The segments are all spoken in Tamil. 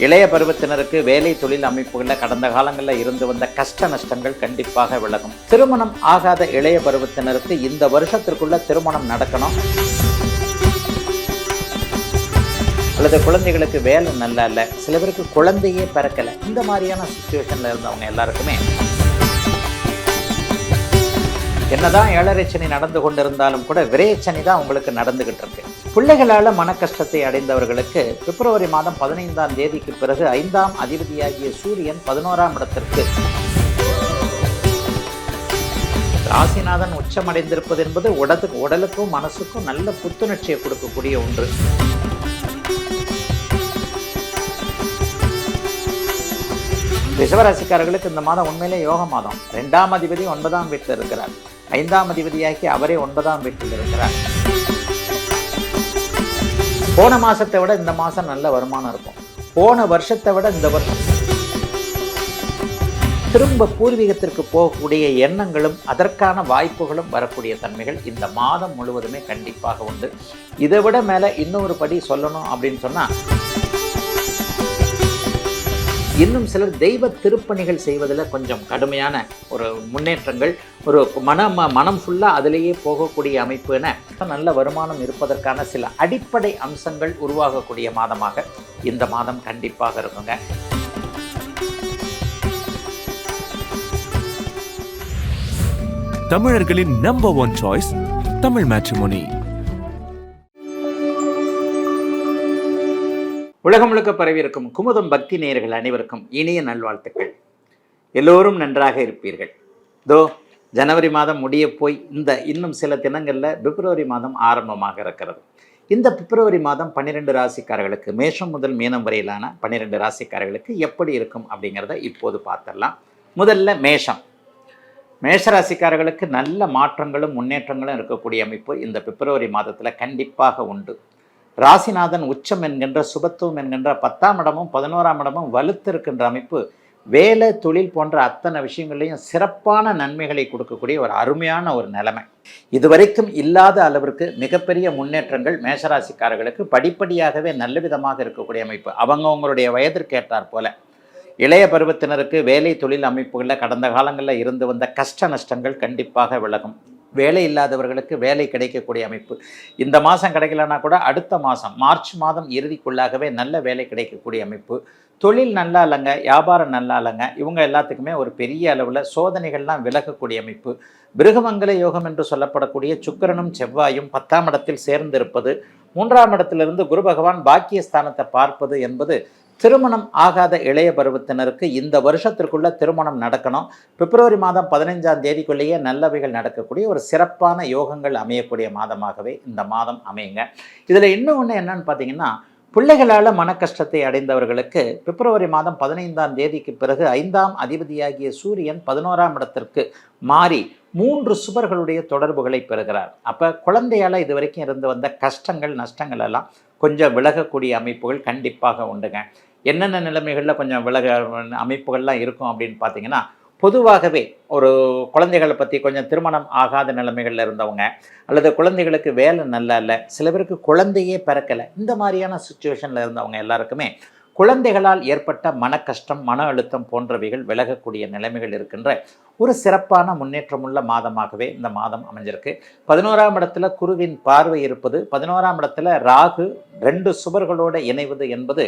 இளைய பருவத்தினருக்கு வேலை தொழில் அமைப்புகளில் கடந்த காலங்களில் இருந்து வந்த கஷ்ட நஷ்டங்கள் கண்டிப்பாக விலகும். திருமணம் ஆகாத இளைய பருவத்தினருக்கு இந்த வருஷத்திற்குள்ள திருமணம் நடக்கணும். அல்லது குழந்தைகளுக்கு வேலை நல்லா இல்லை, சில பேருக்கு குழந்தையே பிறக்கலை, இந்த மாதிரியான சுச்சுவேஷனில் இருந்தவங்க எல்லாருக்குமே என்னதான் ஏழரை சனி நடந்து கொண்டிருந்தாலும் கூட விரயச்சனி தான் உங்களுக்கு நடந்துகிட்டு இருக்கு. பிள்ளைகளால் மன கஷ்டத்தை அடைந்தவர்களுக்கு பிப்ரவரி மாதம் 15ஆம் தேதிக்கு பிறகு 5ஆம் அதிபதியாகிய சூரியன் 11ஆம் இடத்திற்கு ராசிநாதன் உச்சமடைந்திருப்பது என்பது உடலுக்கும் மனசுக்கும் நல்ல புத்துணர்ச்சியை கொடுக்கக்கூடிய ஒன்று. ரிஷபராசிக்காரர்களுக்கு இந்த மாதம் உண்மையிலே யோக மாதம். 2ஆம் அதிபதி 9ஆம் வீட்டில் இருக்கிறார். 5ஆம் அதிபதியாகி அவரே 9ஆம் வீட்டில் இருக்கிறார். போன மாசத்தை விட இந்த மாசம் நல்ல வருமானம் இருக்கும். போன வருஷத்தை விட இந்த வருஷம் திரும்ப பூர்வீகத்திற்கு போகக்கூடிய எண்ணங்களும் அதற்கான வாய்ப்புகளும் வரக்கூடிய தன்மைகள் இந்த மாதம் முழுவதுமே கண்டிப்பாக உண்டு. இதை விட மேல இன்னொரு படி சொல்லணும் அப்படின்னு சொன்னா, இன்னும் சிலர் தெய்வ திருப்பணிகள் செய்வதில் கொஞ்சம் கடுமையான ஒரு முன்னேற்றங்கள், ஒரு மனம் ஃபுல்லாக அதிலேயே போகக்கூடிய அமைப்பு என நல்ல வருமானம் இருப்பதற்கான சில அடிப்படை அம்சங்கள் உருவாகக்கூடிய மாதமாக இந்த மாதம் கண்டிப்பாக இருக்குங்க. தமிழர்களின் நம்பர் 1 சாய்ஸ் தமிழ் மேட்ரிமோனி. உலகம் முழுக்க பரவி இருக்கும் குமுதம் பக்தி நேயர்கள் அனைவருக்கும் இனிய நல்வாழ்த்துக்கள். எல்லோரும் நன்றாக இருப்பீர்கள். ஜனவரி மாதம் முடிய போய் இன்னும் சில தினங்களில் பிப்ரவரி மாதம் ஆரம்பமாக இருக்கிறது. இந்த பிப்ரவரி மாதம் 12 ராசிக்காரர்களுக்கு, மேஷம் முதல் மீனம் வரையிலான 12 ராசிக்காரர்களுக்கு எப்படி இருக்கும் அப்படிங்கிறத இப்போது பார்த்துடலாம். முதல்ல மேஷராசிக்காரர்களுக்கு நல்ல மாற்றங்களும் முன்னேற்றங்களும் இருக்கக்கூடிய அமைப்பு இந்த பிப்ரவரி மாதத்தில் கண்டிப்பாக உண்டு. ராசிநாதன் உச்சம் என்கின்ற சுபத்துவம் என்கின்ற 10ஆம் இடமும் 11ஆம் இடமும் வலுத்திருக்கின்ற அமைப்பு வேலை தொழில் போன்ற அத்தனை விஷயங்களையும் சிறப்பான நன்மைகளை கொடுக்கக்கூடிய ஒரு அருமையான ஒரு நிலைமை. இதுவரைக்கும் இல்லாத அளவிற்கு மிகப்பெரிய முன்னேற்றங்கள் மேஷராசிக்காரர்களுக்கு படிப்படியாகவே நல்ல விதமாக இருக்கக்கூடிய அமைப்பு. அவங்களுடைய வயதிற்கு ஏற்றார் போல இளைய பருவத்தினருக்கு வேலை தொழில் அமைப்புகளில் கடந்த காலங்களில் இருந்து வந்த கஷ்ட நஷ்டங்கள் கண்டிப்பாக விலகும். வேலை இல்லாதவர்களுக்கு வேலை கிடைக்கக்கூடிய அமைப்பு இந்த மாதம் கிடைக்கலன்னா கூட அடுத்த மாதம் மார்ச் மாதம் இறுதிக்குள்ளாகவே நல்ல வேலை கிடைக்கக்கூடிய அமைப்பு. தொழில் நல்லா இல்லைங்க, வியாபாரம் நல்லா இல்லைங்க, இவங்க எல்லாத்துக்குமே ஒரு பெரிய அளவில் சோதனைகள்லாம் விலகக்கூடிய அமைப்பு. பிருகமங்கல யோகம் என்று சொல்லப்படக்கூடிய சுக்கிரனும் செவ்வாயும் 10ஆம் இடத்தில் சேர்ந்திருப்பது, 3ஆம் இடத்திலிருந்து குரு பகவான் பாக்கியஸ்தானத்தை பார்ப்பது என்பது திருமணம் ஆகாத இளைய பருவத்தினருக்கு இந்த வருஷத்திற்குள்ள திருமணம் நடக்கணும். பிப்ரவரி மாதம் 15ஆம் தேதிக்குள்ளேயே நல்லவைகள் நடக்கக்கூடிய ஒரு சிறப்பான யோகங்கள் அமையக்கூடிய மாதமாகவே இந்த மாதம் அமையுங்க. இதில் இன்னும் ஒன்று என்னன்னு பார்த்தீங்கன்னா, பிள்ளைகளால் மன கஷ்டத்தை அடைந்தவர்களுக்கு பிப்ரவரி மாதம் 15ஆம் தேதிக்கு பிறகு 5ஆம் அதிபதியாகிய சூரியன் 11ஆம் இடத்திற்கு மாறி 3 சுபர்களுடைய தொடர்புகளை பெறுகிறார். அப்போ குழந்தையால் இது வரைக்கும் இருந்து வந்த கஷ்டங்கள் நஷ்டங்கள் எல்லாம் கொஞ்சம் விலகக்கூடிய அமைப்புகள் கண்டிப்பாக உண்டுங்க. என்னென்ன நிலைமைகளில் கொஞ்சம் அமைப்புகள்லாம் இருக்கும் அப்படின்னு பார்த்தீங்கன்னா, பொதுவாகவே ஒரு குழந்தைகளை பற்றி கொஞ்சம் திருமணம் ஆகாத நிலைமைகளில் இருந்தவங்க, அல்லது குழந்தைகளுக்கு வேலை நல்லா இல்லை, சில பேருக்கு குழந்தையே பிறக்கலை, இந்த மாதிரியான சுச்சுவேஷனில் இருந்தவங்க எல்லாருக்குமே குழந்தைகளால் ஏற்பட்ட மன கஷ்டம், மன அழுத்தம் போன்றவைகள் விலகக்கூடிய நிலைமைகள் இருக்கின்ற ஒரு சிறப்பான முன்னேற்றமுள்ள மாதமாகவே இந்த மாதம் அமைஞ்சிருக்கு. 11ஆம் இடத்துல குருவின் பார்வை இருப்பது, 11ஆம் இடத்துல ராகு 2 சுபர்களோடு இணைவது என்பது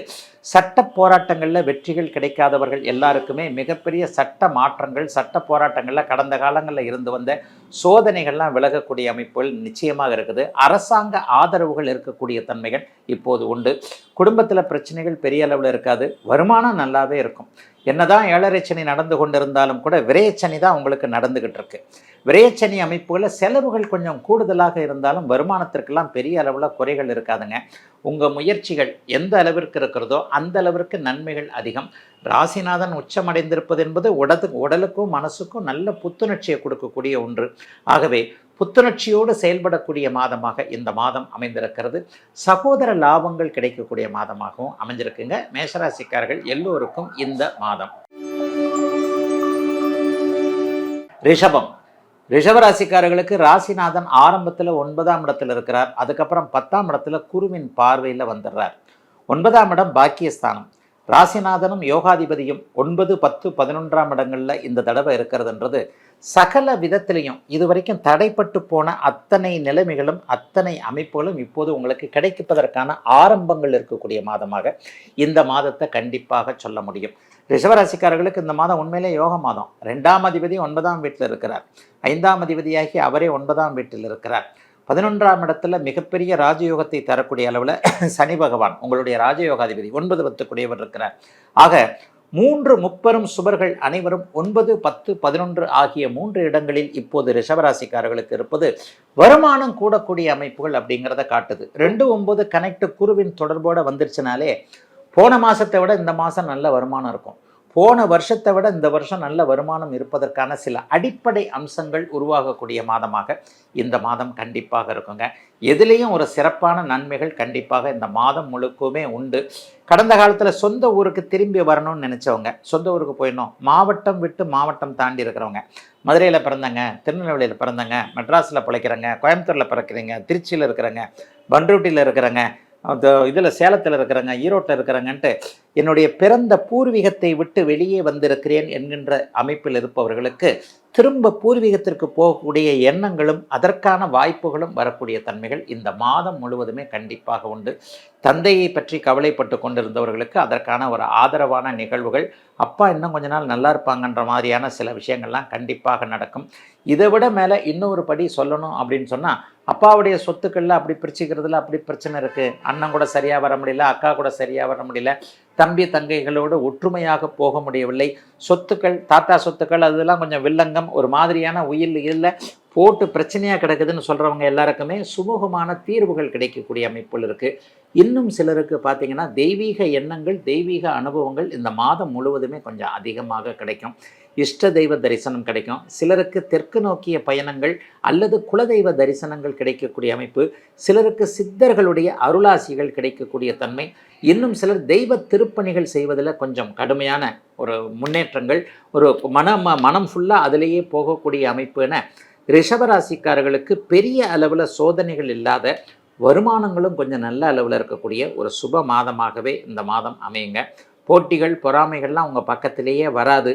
சட்ட போராட்டங்களில் வெற்றிகள் கிடைக்காதவர்கள் எல்லாருக்குமே மிகப்பெரிய சட்ட மாற்றங்கள், சட்ட போராட்டங்களில் கடந்த காலங்களில் இருந்து வந்த சோதனைகள்லாம் விலகக்கூடிய அமைப்புகள் நிச்சயமாக இருக்குது. அரசாங்க ஆதரவுகள் இருக்கக்கூடிய தன்மைகள் இப்போது உண்டு. குடும்பத்தில் பிரச்சனைகள் பெரிய அளவில் இருக்காது, வருமானம் நல்லாவே இருக்கும். என்னதான் ஏழரை சனி நடந்து கொண்டிருந்தாலும் கூட விரயச்சனி தான் உங்களுக்கு நடந்துகிட்டு இருக்கு. விரயச்சனி அமைப்புகளில் செலவுகள் கொஞ்சம் கூடுதலாக இருந்தாலும் வருமானத்திற்கெல்லாம் பெரிய அளவில் குறைகள் இருக்காதுங்க. உங்கள் முயற்சிகள் எந்த அளவிற்கு இருக்கிறதோ அந்த அளவிற்கு நன்மைகள் அதிகம். ராசிநாதன் உச்சமடைந்திருப்பது என்பது உடலுக்கும் மனசுக்கும் நல்ல புத்துணர்ச்சியை கொடுக்கக்கூடிய ஒன்று. ஆகவே புத்துணர்ச்சியோடு செயல்படக்கூடிய மாதமாக இந்த மாதம் அமைந்திருக்கிறது. சகோதர லாபங்கள் கிடைக்கக்கூடிய மாதமாகவும் அமைஞ்சிருக்குங்க. மேஷராசிக்காரர்கள் எல்லோருக்கும் இந்த மாதம். ரிஷபராசிக்காரர்களுக்கு ராசிநாதன் ஆரம்பத்தில் 9ஆம் இடத்துல இருக்கிறார். அதுக்கப்புறம் 10ஆம் இடத்துல குருவின் பார்வையில் வந்துடுறார். 9ஆம் இடம் பாக்கியஸ்தானம். ராசிநாதனும் யோகாதிபதியும் 9, 10, 11ஆம் இடங்களில் இந்த தடவை இருக்கிறதுன்றது சகல விதத்திலையும் இதுவரைக்கும் தடைப்பட்டு போன அத்தனை நிலைமைகளும் அத்தனை அமைப்புகளும் இப்போது உங்களுக்கு கிடைப்பதற்கான ஆரம்பங்கள் இருக்கக்கூடிய மாதமாக இந்த மாதத்தை கண்டிப்பாக சொல்ல முடியும். ரிஷபராசிக்காரர்களுக்கு இந்த மாதம் உண்மையிலே யோக மாதம். 2ஆம் அதிபதி 9ஆம் வீட்டில் இருக்கிறார். 5ஆம் அதிபதியாகி அவரே 9ஆம் வீட்டில் இருக்கிறார். 11ஆம் இடத்துல மிகப்பெரிய ராஜயோகத்தை தரக்கூடிய அளவில் சனி பகவான் உங்களுடைய ராஜயோகாதிபதி 9, 10 கூடியவர் இருக்கிறார். ஆக 3 முப்பெரும் சுபர்கள் அனைவரும் 9, 10, 11 ஆகிய 3 இடங்களில் இப்போது ரிஷபராசிக்காரர்களுக்கு இருப்பது வருமானம் கூடக்கூடிய அமைப்புகள் அப்படிங்கிறத காட்டுது. 2, 9 கனெக்ட் குருவின் தொடர்போடு வந்துருச்சுனாலே போன மாதத்தை விட இந்த மாதம் நல்ல வருமானம் இருக்கும். போன வருஷத்தை விட இந்த வருஷம் நல்ல வருமானம் இருப்பதற்கான சில அடிப்படை அம்சங்கள் உருவாகக்கூடிய மாதமாக இந்த மாதம் கண்டிப்பாக இருக்குங்க. எதுலேயும் ஒரு சிறப்பான நன்மைகள் கண்டிப்பாக இந்த மாதம் முழுக்குமே உண்டு. கடந்த காலத்தில் சொந்த ஊருக்கு திரும்பி வரணும்னு நினச்சவங்க சொந்த ஊருக்கு போயிடணும், மாவட்டம் விட்டு மாவட்டம் தாண்டி இருக்கிறவங்க, மதுரையில் பிறந்தங்க, திருநெல்வேலியில் பிறந்தங்க, மெட்ராஸில் பிழைக்கிறங்க, கோயம்புத்தூரில் பிறக்கிறீங்க, திருச்சியில் இருக்கிறங்க, பண்ருட்டியில் இருக்கிறங்க, இதில் சேலத்தில் இருக்கிறாங்க, ஈரோட்டில் இருக்கிறாங்கன்ட்டு என்னுடைய பிறந்த பூர்வீகத்தை விட்டு வெளியே வந்திருக்கிறேன் என்கின்ற அமைப்பில் இருப்பவர்களுக்கு திரும்ப பூர்வீகத்திற்கு போகக்கூடிய எண்ணங்களும் அதற்கான வாய்ப்புகளும் வரக்கூடிய தன்மைகள் இந்த மாதம் முழுவதுமே கண்டிப்பாக உண்டு. தந்தையை பற்றி கவலைப்பட்டு கொண்டிருந்தவர்களுக்கு அதற்கான ஒரு ஆதரவான நிகழ்வுகள், அப்பா இன்னும் கொஞ்ச நாள் நல்லா இருப்பாங்கன்ற மாதிரியான சில விஷயங்கள்லாம் கண்டிப்பாக நடக்கும். இதை விட மேலே இன்னொரு படி சொல்லணும் அப்படின்னு சொன்னால், அப்பாவுடைய சொத்துக்களில் அப்படி பிரிச்சுக்கிறதுல அப்படி பிரச்சனை இருக்குது. அண்ணன் கூட சரியாக வர முடியல, அக்கா கூட சரியாக வர முடியல, தம்பி தங்கைகளோடு ஒற்றுமையாக போக முடியவில்லை, சொத்துக்கள் தாத்தா சொத்துக்கள் அதெல்லாம் கொஞ்சம் வில்லங்கம் ஒரு மாதிரியான இல்லை போட்டு பிரச்சனையாக கிடக்குதுன்னு சொல்கிறவங்க எல்லாருக்குமே சுமூகமான தீர்வுகள் கிடைக்கக்கூடிய அமைப்புகள் இருக்குது. இன்னும் சிலருக்கு பார்த்திங்கன்னா தெய்வீக எண்ணங்கள் தெய்வீக அனுபவங்கள் இந்த மாதம் முழுவதுமே கொஞ்சம் அதிகமாக கிடைக்கும். இஷ்ட தெய்வ தரிசனம் கிடைக்கும். சிலருக்கு தெற்கு நோக்கிய பயணங்கள் அல்லது குலதெய்வ தரிசனங்கள் கிடைக்கக்கூடிய அமைப்பு, சிலருக்கு சித்தர்களுடைய அருளாசிகள் கிடைக்கக்கூடிய தன்மை, இன்னும் சிலர் தெய்வ திருப்பணிகள் செய்வதில் கொஞ்சம் கடுமையான ஒரு முன்னேற்றங்கள், ஒரு மனம் ஃபுல்லாக அதிலேயே போகக்கூடிய அமைப்புன்னு ரிஷபராசிக்காரர்களுக்கு பெரிய அளவில் சோதனைகள் இல்லாத வருமானங்களும் கொஞ்சம் நல்ல அளவில் இருக்கக்கூடிய ஒரு சுப மாதமாகவே இந்த மாதம் அமையுங்க. போட்டிகள் பொறாமைகள்லாம் உங்கள் பக்கத்திலேயே வராது.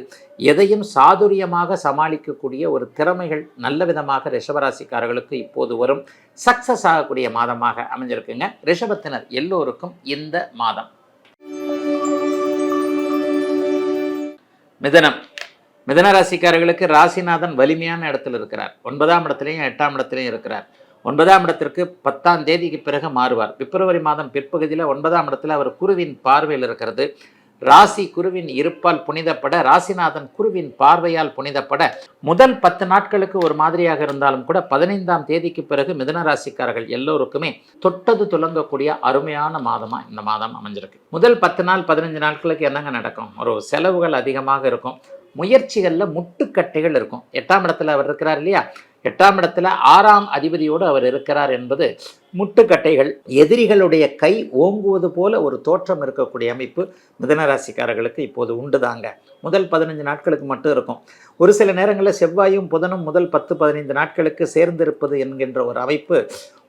எதையும் சாதுரியமாக சமாளிக்கக்கூடிய ஒரு திறமைகள் நல்ல விதமாக ரிஷபராசிக்காரர்களுக்கு இப்போது வரும். சக்ஸஸ் ஆகக்கூடிய மாதமாக அமைஞ்சிருக்குங்க ரிஷபத்தினர் எல்லோருக்கும் இந்த மாதம். மிதன ராசிக்காரர்களுக்கு ராசிநாதன் வலிமையான இடத்துல இருக்கிறார். 9ஆம் இடத்துலையும் 8ஆம் இடத்துலையும் இருக்கிறார். 9ஆம் இடத்திற்கு 10ஆம் தேதிக்கு பிறகு மாறுவார். பிப்ரவரி மாதம் பிற்பகுதியில் 9ஆம் இடத்துல அவர் குருவின் பார்வையில் இருக்கிறது. ராசி குருவின் இருப்பால் புனிதப்பட, ராசிநாதன் குருவின் பார்வையால் புனிதப்பட முதல் 10 நாட்களுக்கு ஒரு மாதிரியாக இருந்தாலும் கூட 15ஆம் தேதிக்கு பிறகு மிதுன ராசிக்காரர்கள் எல்லோருக்குமே தொட்டது துலங்கக்கூடிய அருமையான மாதமாக இந்த மாதம் அமைஞ்சிருக்கு. முதல் 10 நாள் 15 நாட்களுக்கு என்னங்க நடக்கும்? ஒரு செலவுகள் அதிகமாக இருக்கும். முயற்சிகளில் முட்டுக்கட்டைகள் இருக்கும். 8ஆம் இடத்துல அவர் இருக்கிறார் இல்லையா, 8ஆம் இடத்துல 6ஆம் அதிபதியோடு அவர் இருக்கிறார் என்பது முட்டுக்கட்டைகள், எதிரிகளுடைய கை ஓங்குவது போல ஒரு தோற்றம் இருக்கக்கூடிய அமைப்பு மிதனராசிக்காரர்களுக்கு இப்போது உண்டுதாங்க. முதல் 15 நாட்களுக்கு மட்டும் இருக்கும். ஒரு சில நேரங்களில் செவ்வாயும் புதனும் முதல் 10-15 நாட்களுக்கு சேர்ந்திருப்பது என்கின்ற ஒரு அமைப்பு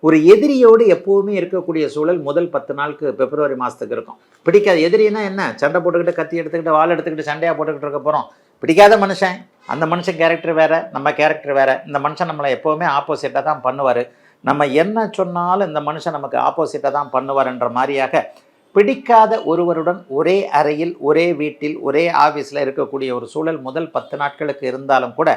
ஒரு எதிரியோடு எப்போவுமே இருக்கக்கூடிய சூழல் முதல் 10 நாளுக்கு பிப்ரவரி மாதத்துக்கு இருக்கும். பிடிக்காது எதிரின்னா என்ன, சண்டை போட்டுக்கிட்டு கத்தி எடுத்துக்கிட்டு வாள் எடுத்துக்கிட்டு சண்டையாக போட்டுக்கிட்டு இருக்க போகிறோம். பிடிக்காத மனுஷன், அந்த மனுஷன் கேரக்டர் வேறு, நம்ம கேரக்டர் வேறு. இந்த மனுஷன் நம்மளை எப்போவுமே ஆப்போசிட்டாக தான் பண்ணுவார். நம்ம என்ன சொன்னாலும் இந்த மனுஷன் நமக்கு ஆப்போசிட்டாக தான் பண்ணுவார்ன்ற மாதிரியாக பிடிக்காத ஒருவருடன் ஒரே அறையில் ஒரே வீட்டில் ஒரே ஆஃபீஸில் இருக்கக்கூடிய ஒரு சூழல் முதல் 10 நாட்களுக்கு இருந்தாலும் கூட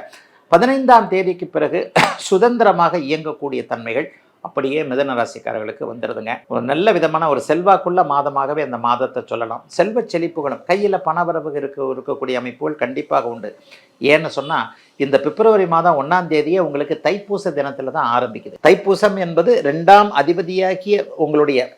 15ஆம் தேதிக்கு பிறகு சுதந்திரமாக இயங்கக்கூடிய தன்மைகள் அப்படியே மிதன ராசிக்காரர்களுக்கு வந்துடுதுங்க. ஒரு நல்ல விதமான ஒரு செல்வாக்குள்ள மாதமாகவே அந்த மாதத்தை சொல்லலாம். செல்வ செழிப்புகளும் கையில் பணவரவு இருக்கக்கூடிய அமைப்புகள் கண்டிப்பாக உண்டு. ஏன்னு சொன்னால் இந்த பிப்ரவரி மாதம் 1ஆம் தேதியே உங்களுக்கு தைப்பூச தினத்தில் தான் ஆரம்பிக்குது. தைப்பூசம் என்பது 2ஆம் அதிபதியாகிய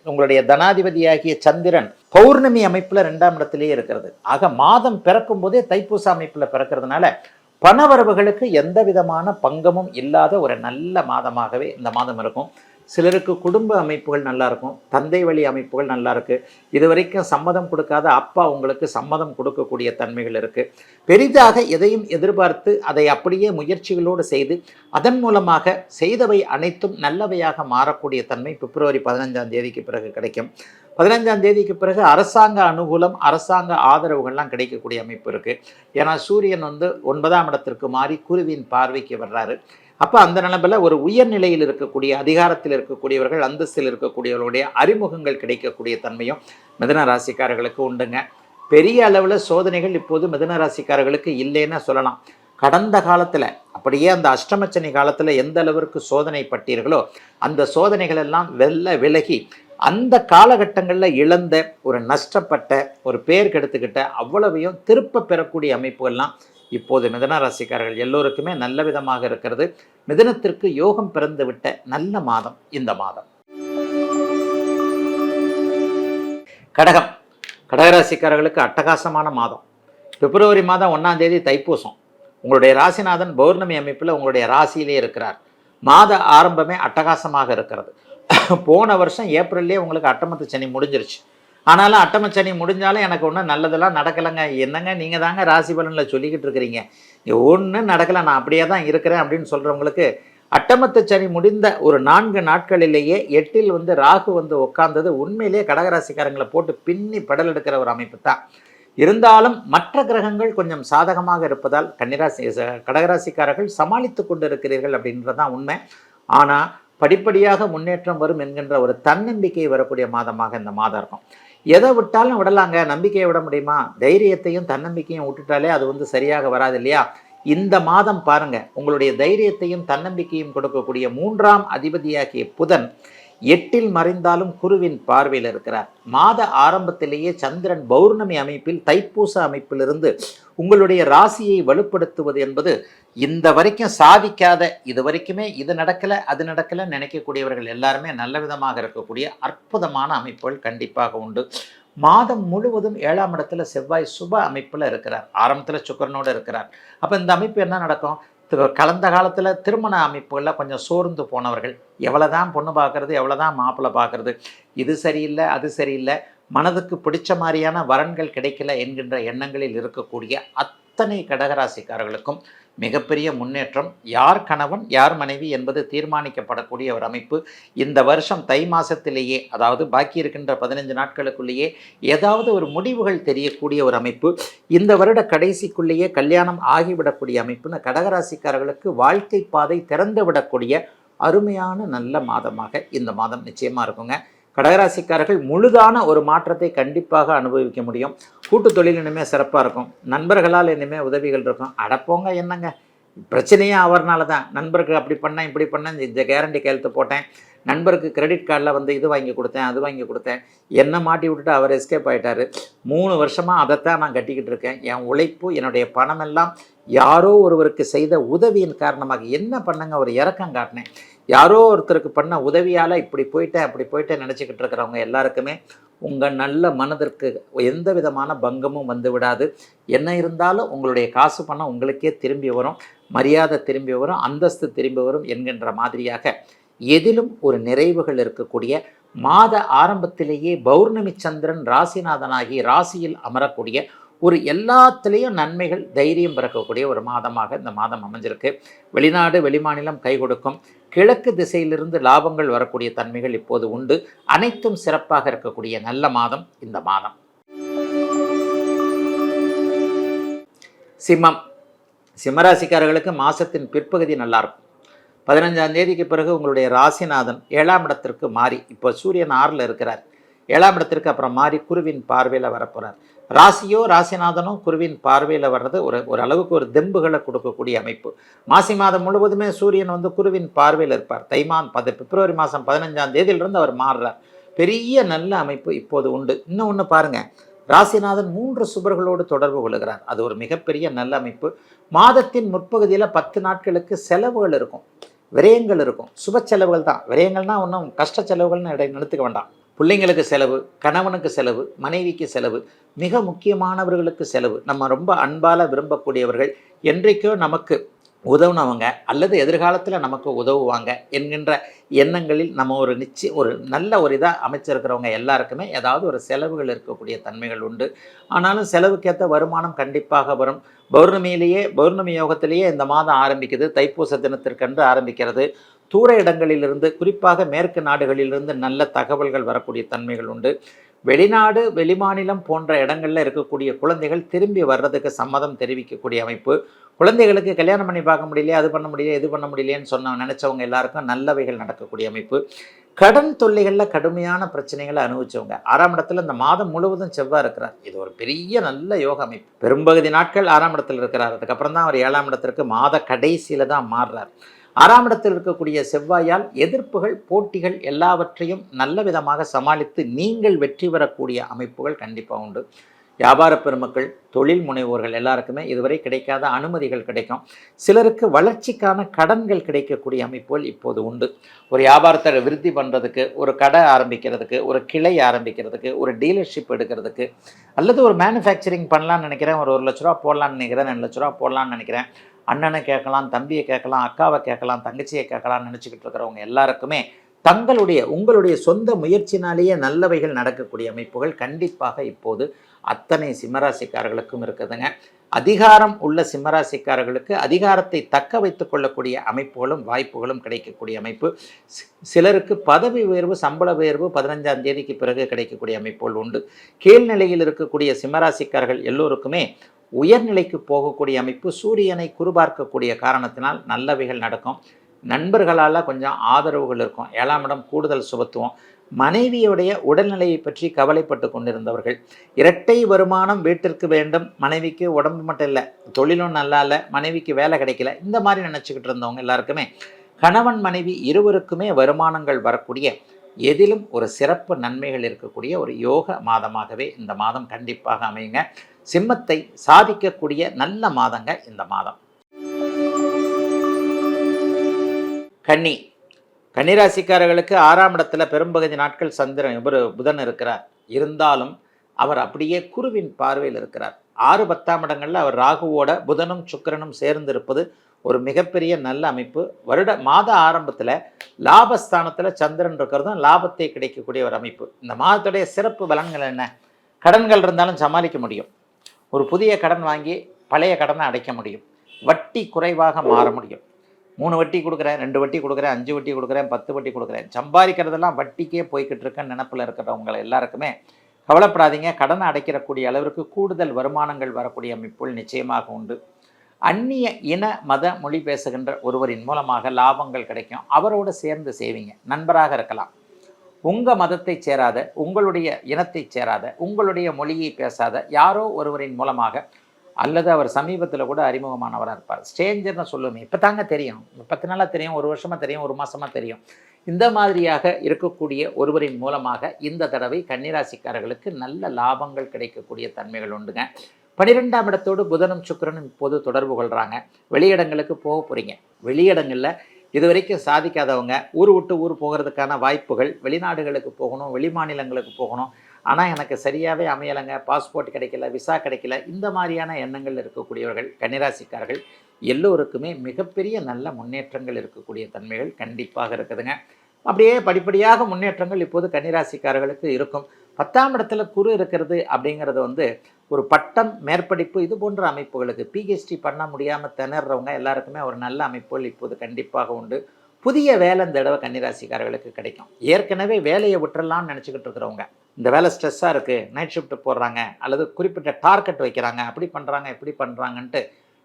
உங்களுடைய தனாதிபதியாகிய சந்திரன் பௌர்ணமி அமைப்பில் 2ஆம் இடத்திலேயே இருக்கிறது. ஆக மாதம் பிறக்கும் போதே தைப்பூச அமைப்பில் பிறக்கிறதுனால பணவரவுகளுக்கு எந்த விதமான பங்கமும் இல்லாத ஒரு நல்ல மாதமாகவே இந்த மாதம் இருக்கும். சிலருக்கு குடும்ப அமைப்புகள் நல்லாயிருக்கும், தந்தை வழி அமைப்புகள் நல்லாயிருக்கு. இது வரைக்கும் சம்மதம் கொடுக்காத அப்பா உங்களுக்கு சம்மதம் கொடுக்கக்கூடிய தன்மைகள் இருக்குது. பெரிதாக எதையும் எதிர்பார்த்து அதை அப்படியே முயற்சிகளோடு செய்து அதன் மூலமாக செய்தவை அனைத்தும் நல்லவையாக மாறக்கூடிய தன்மை பிப்ரவரி 15ஆம் தேதிக்கு பிறகு கிடைக்கும். 15ஆம் தேதிக்கு பிறகு அரசாங்க அனுகூலம், அரசாங்க ஆதரவுகள்லாம் கிடைக்கக்கூடிய அமைப்பு இருக்குது. ஏன்னா சூரியன் 9ஆம் இடத்திற்கு மாறி குருவின் பார்வைக்கு வர்றாரு. அப்போ அந்த நிலைமையில் ஒரு உயர்நிலையில் இருக்கக்கூடிய, அதிகாரத்தில் இருக்கக்கூடியவர்கள், அந்தஸ்தில் இருக்கக்கூடியவர்களுடைய அறிமுகங்கள் கிடைக்கக்கூடிய தன்மையும் மிதுன ராசிக்காரர்களுக்கு உண்டுங்க. பெரிய அளவில் சோதனைகள் இப்போது மிதுன ராசிக்காரர்களுக்கு இல்லைன்னு சொல்லலாம். கடந்த காலத்தில் அப்படியே அந்த அஷ்டமச்சனி காலத்தில் எந்த அளவிற்கு சோதனை பட்டீர்களோ அந்த சோதனைகள் எல்லாம் விலகி அந்த காலகட்டங்களில் இழந்த, ஒரு நஷ்டப்பட்ட, ஒரு பேர் கெடுத்துக்கிட்ட அவ்வளவையும் திருப்ப பெறக்கூடிய அமைப்புகள்லாம் இப்போது மிதுன ராசிக்காரர்கள் எல்லோருக்குமே நல்ல விதமாக இருக்கிறது. மிதுனத்திற்கு யோகம் பிறந்து விட்ட நல்ல மாதம் இந்த மாதம். கடகம், கடகராசிக்காரர்களுக்கு அட்டகாசமான மாதம். பிப்ரவரி மாதம் 1ஆம் தேதி தைப்பூசம். உங்களுடைய ராசிநாதன் பௌர்ணமி அமைப்பில் உங்களுடைய ராசியிலே இருக்கிறார். மாத ஆரம்பமே அட்டகாசமாக இருக்கிறது. போன வருஷம் ஏப்ரல்லே உங்களுக்கு அட்டமத்து சனி முடிஞ்சிருச்சு. ஆனாலும் அட்டமச்சனி முடிஞ்சாலும் எனக்கு ஒன்றும் நல்லதெல்லாம் நடக்கலைங்க. என்னங்க நீங்கள் தாங்க ராசி பலனில் சொல்லிக்கிட்டு இருக்கிறீங்க, ஒன்றும் நடக்கலை, நான் அப்படியே தான் இருக்கிறேன் அப்படின்னு சொல்கிறவங்களுக்கு அட்டமத்து சனி முடிந்த ஒரு 4 நாட்களிலேயே 8இல் ராகு உட்கார்ந்தது உண்மையிலேயே கடகராசிக்காரங்களை போட்டு பின்னி படல் எடுக்கிற ஒரு அமைப்பு தான். இருந்தாலும் மற்ற கிரகங்கள் கொஞ்சம் சாதகமாக இருப்பதால் கடகராசிக்காரர்கள் சமாளித்து கொண்டு இருக்கிறீர்கள் அப்படின்றதான் உண்மை. ஆனால் படிப்படியாக முன்னேற்றம் வரும் என்கின்ற ஒரு தன்னம்பிக்கை வரக்கூடிய மாதமாக இந்த மாதம் இருக்கும். எதை விட்டாலும் விடலாங்க, நம்பிக்கையை விட முடியுமா? தைரியத்தையும் தன்னம்பிக்கையும் விட்டுட்டாலே அது சரியாக வராது இல்லையா? இந்த மாதம் பாருங்க, உங்களுடைய தைரியத்தையும் தன்னம்பிக்கையும் கொடுக்கக்கூடிய 3ஆம் அதிபதியாகிய புதன் 8இல் மறைந்தாலும் குருவின் பார்வையில் இருக்கிறார். மாத ஆரம்பத்திலேயே சந்திரன் பௌர்ணமி அமைப்பில் தைப்பூச அமைப்பிலிருந்து உங்களுடைய ராசியை வலுப்படுத்துவது என்பது இந்த வரைக்கும் சாதிக்காத, இது வரைக்குமே இது நடக்கலை அது நடக்கலைன்னு நினைக்கக்கூடியவர்கள் எல்லாருமே நல்ல விதமாக இருக்கக்கூடிய அற்புதமான அமைப்புகள் கண்டிப்பாக உண்டு. மாதம் முழுவதும் 7ஆம் இடத்துல செவ்வாய் சுப அமைப்பில் இருக்கிறார், ஆரம்பத்தில் சுக்கிரனோடு இருக்கிறார். அப்போ இந்த அமைப்பு என்ன நடக்கும்? கலந்த காலத்தில் திருமண அமைப்புகளில் கொஞ்சம் சோர்ந்து போனவர்கள், எவ்வளோ தான் பொண்ணு பார்க்குறது, எவ்வளோ தான் மாப்பிள்ளை பார்க்குறது, இது சரியில்லை அது சரியில்லை, மனதுக்கு பிடிச்ச மாதிரியான வரன்கள் கிடைக்கல என்கின்ற எண்ணங்களில் இருக்கக்கூடிய அத்தனை கடகராசிக்காரர்களுக்கும் மிகப்பெரிய முன்னேற்றம். யார் கணவன் யார் மனைவி என்பது தீர்மானிக்கப்படக்கூடிய ஒரு அமைப்பு. இந்த வருஷம் தை மாதத்திலேயே, அதாவது பாக்கி இருக்கின்ற 15 நாட்களுக்குள்ளேயே ஏதாவது ஒரு முடிவுகள் தெரியக்கூடிய ஒரு அமைப்பு. இந்த வருட கடைசிக்குள்ளேயே கல்யாணம் ஆகிவிடக்கூடிய அமைப்புன்னு கடகராசிக்காரர்களுக்கு வாழ்க்கை பாதை திறந்து விடக்கூடிய அருமையான நல்ல மாதமாக இந்த மாதம் நிச்சயமாக இருக்குங்க. கடகராசிக்காரர்கள் முழுதான ஒரு மாற்றத்தை கண்டிப்பாக அனுபவிக்க முடியும். கூட்டு தொழில் இனிமேல் சிறப்பாக இருக்கும். நண்பர்களால் இனிமேல் உதவிகள் இருக்கும். அடப்போங்க, என்னங்க பிரச்சனையே அவர்னால தான். நண்பருக்கு அப்படி பண்ணேன் இப்படி பண்ணேன், இந்த கேரண்டி கையெழுத்து போட்டேன், நண்பருக்கு கிரெடிட் கார்டில் இது வாங்கி கொடுத்தேன் அது வாங்கி கொடுத்தேன், என்னை மாட்டி விட்டுட்டு அவர் எஸ்கேப் ஆகிட்டார். 3 வருஷமாக அதைத்தான் நான் கட்டிக்கிட்டு இருக்கேன். என் உழைப்பு, என்னுடைய பணமெல்லாம் யாரோ ஒருவருக்கு செய்த உதவியின் காரணமாக என்ன பண்ணுங்க, ஒரு இறக்கம் காட்டினேன். யாரோ ஒருத்தருக்கு பண்ண உதவியால் இப்படி போயிட்டேன் அப்படி போயிட்டேன் நினச்சிக்கிட்டு இருக்கிறவங்க எல்லாருக்குமே உங்கள் நல்ல மனதிற்கு எந்த விதமான பங்கமும் வந்து விடாது. என்ன இருந்தாலும் உங்களுடைய காசு பணம் உங்களுக்கே திரும்பி வரும், மரியாதை திரும்பி வரும், அந்தஸ்து திரும்பி வரும் என்கின்ற மாதிரியாக எதிலும் ஒரு நிறைவுகள் இருக்கக்கூடிய மாத ஆரம்பத்திலேயே பௌர்ணமி சந்திரன் ராசிநாதனாகி ராசியில் அமரக்கூடிய ஒரு எல்லாத்துலேயும் நன்மைகள், தைரியம் பிறக்கக்கூடிய ஒரு மாதமாக இந்த மாதம் அமைஞ்சிருக்கு. வெளிநாடு வெளிமாநிலம் கை கொடுக்கும். கிழக்கு திசையிலிருந்து லாபங்கள் வரக்கூடிய தன்மைகள் இப்போது உண்டு. அனைத்தும் சிறப்பாக இருக்கக்கூடிய நல்ல மாதம் இந்த மாதம். சிம்மம், சிம்மராசிக்காரர்களுக்கு மாதத்தின் பிற்பகுதி நல்லாயிருக்கும். 15ஆம் தேதிக்கு பிறகு உங்களுடைய ராசிநாதன் 7ஆம் இடத்திற்கு மாறி, இப்போ சூரியன் 6ல் இருக்கிறார், 7ஆம் இடத்திற்கு அப்புறம் மாறி குருவின் பார்வையில் வரப்போகிறார். ராசியோ ராசிநாதனோ குருவின் பார்வையில் வர்றது ஒரு அளவுக்கு ஒரு தெம்புகளை கொடுக்கக்கூடிய அமைப்பு. மாசி மாதம் முழுவதுமே சூரியன் குருவின் பார்வையில் இருப்பார். பிப்ரவரி மாதம் 15ஆம் தேதியிலிருந்து அவர் மாறுறார். பெரிய நல்ல அமைப்பு இப்போது உண்டு. இன்னொன்று பாருங்கள், ராசிநாதன் 3 சுபர்களோடு தொடர்பு கொள்கிறார். அது ஒரு மிகப்பெரிய நல்ல அமைப்பு. மாதத்தின் முற்பகுதியில் 10 நாட்களுக்கு செலவுகள் இருக்கும், விரயங்கள் இருக்கும். சுப செலவுகள் தான், விரயங்கள்னால் ஒன்றும் கஷ்ட செலவுகள்னு நினைத்துக்க வேண்டாம். பிள்ளைங்களுக்கு செலவு, கணவனுக்கு செலவு, மனைவிக்கு செலவு, மிக முக்கியமானவர்களுக்கு செலவு, நம்ம ரொம்ப அன்பால் விரும்பக்கூடியவர்கள், என்றைக்கோ நமக்கு உதவுனவங்க அல்லது எதிர்காலத்தில் நமக்கு உதவுவாங்க என்கின்ற எண்ணங்களில் நம்ம ஒரு நல்ல ஒரு இதாக அமைச்சிருக்கிறவங்க எல்லாருக்குமே ஏதாவது ஒரு செலவுகள் இருக்கக்கூடிய தன்மைகள் உண்டு. ஆனாலும் செலவுக்கேற்ற வருமானம் கண்டிப்பாக வரும். பௌர்ணமி யோகத்திலேயே இந்த மாதம் ஆரம்பிக்குது. தைப்பூச தினத்திற்கன்று ஆரம்பிக்கிறது. தூர இடங்களிலிருந்து, குறிப்பாக மேற்கு நாடுகளிலிருந்து நல்ல தகவல்கள் வரக்கூடிய தன்மைகள் உண்டு. வெளிநாடு வெளிமாநிலம் போன்ற இடங்களில் இருக்கக்கூடிய குழந்தைகள் திரும்பி வர்றதுக்கு சம்மதம் தெரிவிக்கக்கூடிய அமைப்பு. குழந்தைகளுக்கு கல்யாணம் பண்ணி பார்க்க முடியலையே, அது பண்ண முடியல, இது பண்ண முடியலையேன்னு நினச்சவங்க எல்லாருக்கும் நல்லவைகள் நடக்கக்கூடிய அமைப்பு. கடன் தொல்லைகளில் கடுமையான பிரச்சனைகளை அனுபவிச்சவங்க 6ஆம் இடத்துல இந்த மாதம் முழுவதும் செவ்வாய் இருக்கிறார். இது ஒரு பெரிய நல்ல யோக அமைப்பு. பெரும்பகுதி நாட்கள் 6ஆம் இடத்தில் இருக்கிறார். அதுக்கப்புறம் தான் அவர் 7ஆம் இடத்திற்கு மாத கடைசியில் தான் மாறுறார். 6ஆம் இடத்தில் இருக்கக்கூடிய செவ்வாயால் எதிர்ப்புகள், போட்டிகள் எல்லாவற்றையும் நல்ல விதமாக சமாளித்து நீங்கள் வெற்றி பெறக்கூடிய அமைப்புகள் கண்டிப்பாக உண்டு. வியாபார பெருமக்கள், தொழில் முனைவோர்கள் எல்லாருக்குமே இதுவரை கிடைக்காத அனுமதிகள் கிடைக்கும். சிலருக்கு வளர்ச்சிக்கான கடன்கள் கிடைக்கக்கூடிய அமைப்புகள் இப்போது உண்டு. ஒரு வியாபாரத்தை விருத்தி பண்ணுறதுக்கு, ஒரு கடை ஆரம்பிக்கிறதுக்கு, ஒரு கிளை ஆரம்பிக்கிறதுக்கு, ஒரு டீலர்ஷிப் எடுக்கிறதுக்கு, அல்லது ஒரு மேனுஃபேக்சரிங் பண்ணலான்னு நினைக்கிறேன், ஒரு 1 லட்ச ரூபா போடலான்னு நினைக்கிறேன், 2 லட்ச ரூபா போடலான்னு நினைக்கிறேன், அண்ணனை கேட்கலாம், தம்பியை கேட்கலாம், அக்காவை கேட்கலாம், தங்கச்சியை கேட்கலாம்னு நினச்சிக்கிட்டு இருக்கிறவங்க எல்லாருக்குமே உங்களுடைய சொந்த முயற்சினாலேயே நல்லவைகள் நடக்கக்கூடிய அமைப்புகள் கண்டிப்பாக இப்போது அத்தனை சிம்மராசிக்காரர்களுக்கும் இருக்குதுங்க. அதிகாரம் உள்ள சிம்மராசிக்காரர்களுக்கு அதிகாரத்தை தக்க வைத்துக் கொள்ளக்கூடிய அமைப்புகளும் வாய்ப்புகளும் கிடைக்கக்கூடிய அமைப்பு. சிலருக்கு பதவி உயர்வு, சம்பள உயர்வு 15ஆம் தேதிக்கு பிறகு கிடைக்கக்கூடிய அமைப்புகள் உண்டு. கீழ்நிலையில் இருக்கக்கூடிய சிம்மராசிக்காரர்கள் எல்லோருக்குமே உயர்நிலைக்கு போகக்கூடிய அமைப்பு. சூரியனை குறுபார்க்கக்கூடிய காரணத்தினால் நல்லவைகள் நடக்கும். நண்பர்களால் கொஞ்சம் ஆதரவுகள் இருக்கும். 7ஆம் இடம் கூடுதல் சுபத்துவம். மனைவியுடைய உடல்நிலையை பற்றி கவலைப்பட்டு கொண்டிருந்தவர்கள், இரட்டை வருமானம் வீட்டிற்கு வேண்டும், மனைவிக்கு உடம்பு மட்டும் இல்லை, தொழிலும் நல்லா இல்லை, மனைவிக்கு வேலை கிடைக்கல, இந்த மாதிரி நினச்சிக்கிட்டு இருந்தவங்க எல்லாருக்குமே கணவன் மனைவி இருவருக்குமே வருமானங்கள் வரக்கூடிய, எதிலும் ஒரு சிறப்பு நன்மைகள் இருக்கக்கூடிய ஒரு யோக மாதமாகவே இந்த மாதம் கண்டிப்பாக அமையுங்க. சிம்மத்தை சாதிக்கக்கூடிய நல்ல மாதங்க இந்த மாதம். கன்னிராசிக்காரர்களுக்கு 6ஆம் இடத்துல பெரும்பகுதி நாட்கள் புதன் இருக்கிறார். இருந்தாலும் அவர் அப்படியே குருவின் பார்வையில் இருக்கிறார். 6, 10ஆம் இடங்களில் அவர் ராகுவோட புதனும் சுக்கிரனும் சேர்ந்து இருப்பது ஒரு மிகப்பெரிய நல்ல அமைப்பு. மாத ஆரம்பத்தில் லாபஸ்தானத்தில் சந்திரன் இருக்கிறதும் லாபத்தை கிடைக்கக்கூடிய ஒரு அமைப்பு. இந்த மாதத்துடைய சிறப்பு பலன்கள் என்ன? கடன்கள் இருந்தாலும் சமாளிக்க முடியும். ஒரு புதிய கடன் வாங்கி பழைய கடனை அடைக்க முடியும். வட்டி குறைவாக மாற முடியும். 3 வட்டி கொடுக்குறேன், 2 வட்டி கொடுக்குறேன், 5 வட்டி கொடுக்குறேன், 10 வட்டி கொடுக்குறேன், சம்பாதிக்கிறதெல்லாம் வட்டிக்கே போய்கிட்டு இருக்கேன்னு நினப்பில் இருக்கிறவங்களை எல்லாருக்குமே கவலைப்படாதீங்க. கடனை அடைக்கிறக்கூடிய அளவிற்கு கூடுதல் வருமானங்கள் வரக்கூடிய அமைப்புகள் நிச்சயமாக உண்டு. அந்நிய இன மத மொழி பேசுகின்ற ஒருவரின் மூலமாக லாபங்கள் கிடைக்கும். அவரோடு சேர்ந்து செய்வீங்க. நண்பராக இருக்கலாம். உங்கள் மதத்தை சேராத, உங்களுடைய இனத்தை சேராத, உங்களுடைய மொழியை பேசாத யாரோ ஒருவரின் மூலமாக, அல்லது அவர் சமீபத்தில் கூட அறிமுகமானவராக இருப்பார். ஸ்ட்ரேஞ்சர்னு சொல்லுவேன். இப்போ தாங்க தெரியும், 10 நாளாக தெரியும், 1 வருஷமாக தெரியும், 1 மாதமாக தெரியும். இந்த மாதிரியாக இருக்கக்கூடிய ஒருவரின் மூலமாக இந்த தடவை கன்னிராசிக்காரர்களுக்கு நல்ல லாபங்கள் கிடைக்கக்கூடிய தன்மைகள் உண்டுங்க. 12ஆம் இடத்தோடு புதனும் சுக்கிரனும் இப்போது தொடர்பு கொள்கிறாங்க. வெளியிடங்களுக்கு போக போகிறீங்க. வெளியிடங்களில் இதுவரைக்கும் சாதிக்காதவங்க ஊர் விட்டு ஊர் போகிறதுக்கான வாய்ப்புகள், வெளிநாடுகளுக்கு போகணும், வெளிமாநிலங்களுக்கு போகணும், ஆனால் எனக்கு சரியாகவே அமையலைங்க, பாஸ்போர்ட் கிடைக்கல, விசா கிடைக்கல, இந்த மாதிரியான எண்ணங்கள் இருக்கக்கூடியவர்கள் கன்னிராசிக்காரர்கள் எல்லோருக்குமே மிகப்பெரிய நல்ல முன்னேற்றங்கள் இருக்கக்கூடிய தன்மைகள் கண்டிப்பாக இருக்குதுங்க. அப்படியே படிப்படியாக முன்னேற்றங்கள் இப்போது கன்னிராசிக்காரர்களுக்கு இருக்கும். 10ஆம் இடத்துல குரு இருக்கிறது அப்படிங்கிறது ஒரு பட்டம், மேற்படிப்பு இது போன்ற அமைப்புகளுக்கு, பிஹெச்டி பண்ண முடியாமல் திணறவங்க எல்லாருக்குமே ஒரு நல்ல அமைப்புகள் இப்போது கண்டிப்பாக உண்டு. புதிய வேலை இந்த தடவை கன்னிராசிக்காரர்களுக்கு கிடைக்கும். ஏற்கனவே வேலையை விட்டுறலாம்னு நினச்சிக்கிட்டு இருக்கிறவங்க, இந்த வேலை ஸ்ட்ரெஸ்ஸாக இருக்குது, நைட் ஷிஃப்ட் போடுறாங்க, அல்லது குறிப்பிட்ட டார்கெட் வைக்கிறாங்க, அப்படி பண்ணுறாங்க இப்படி பண்ணுறாங்கன்ட்டு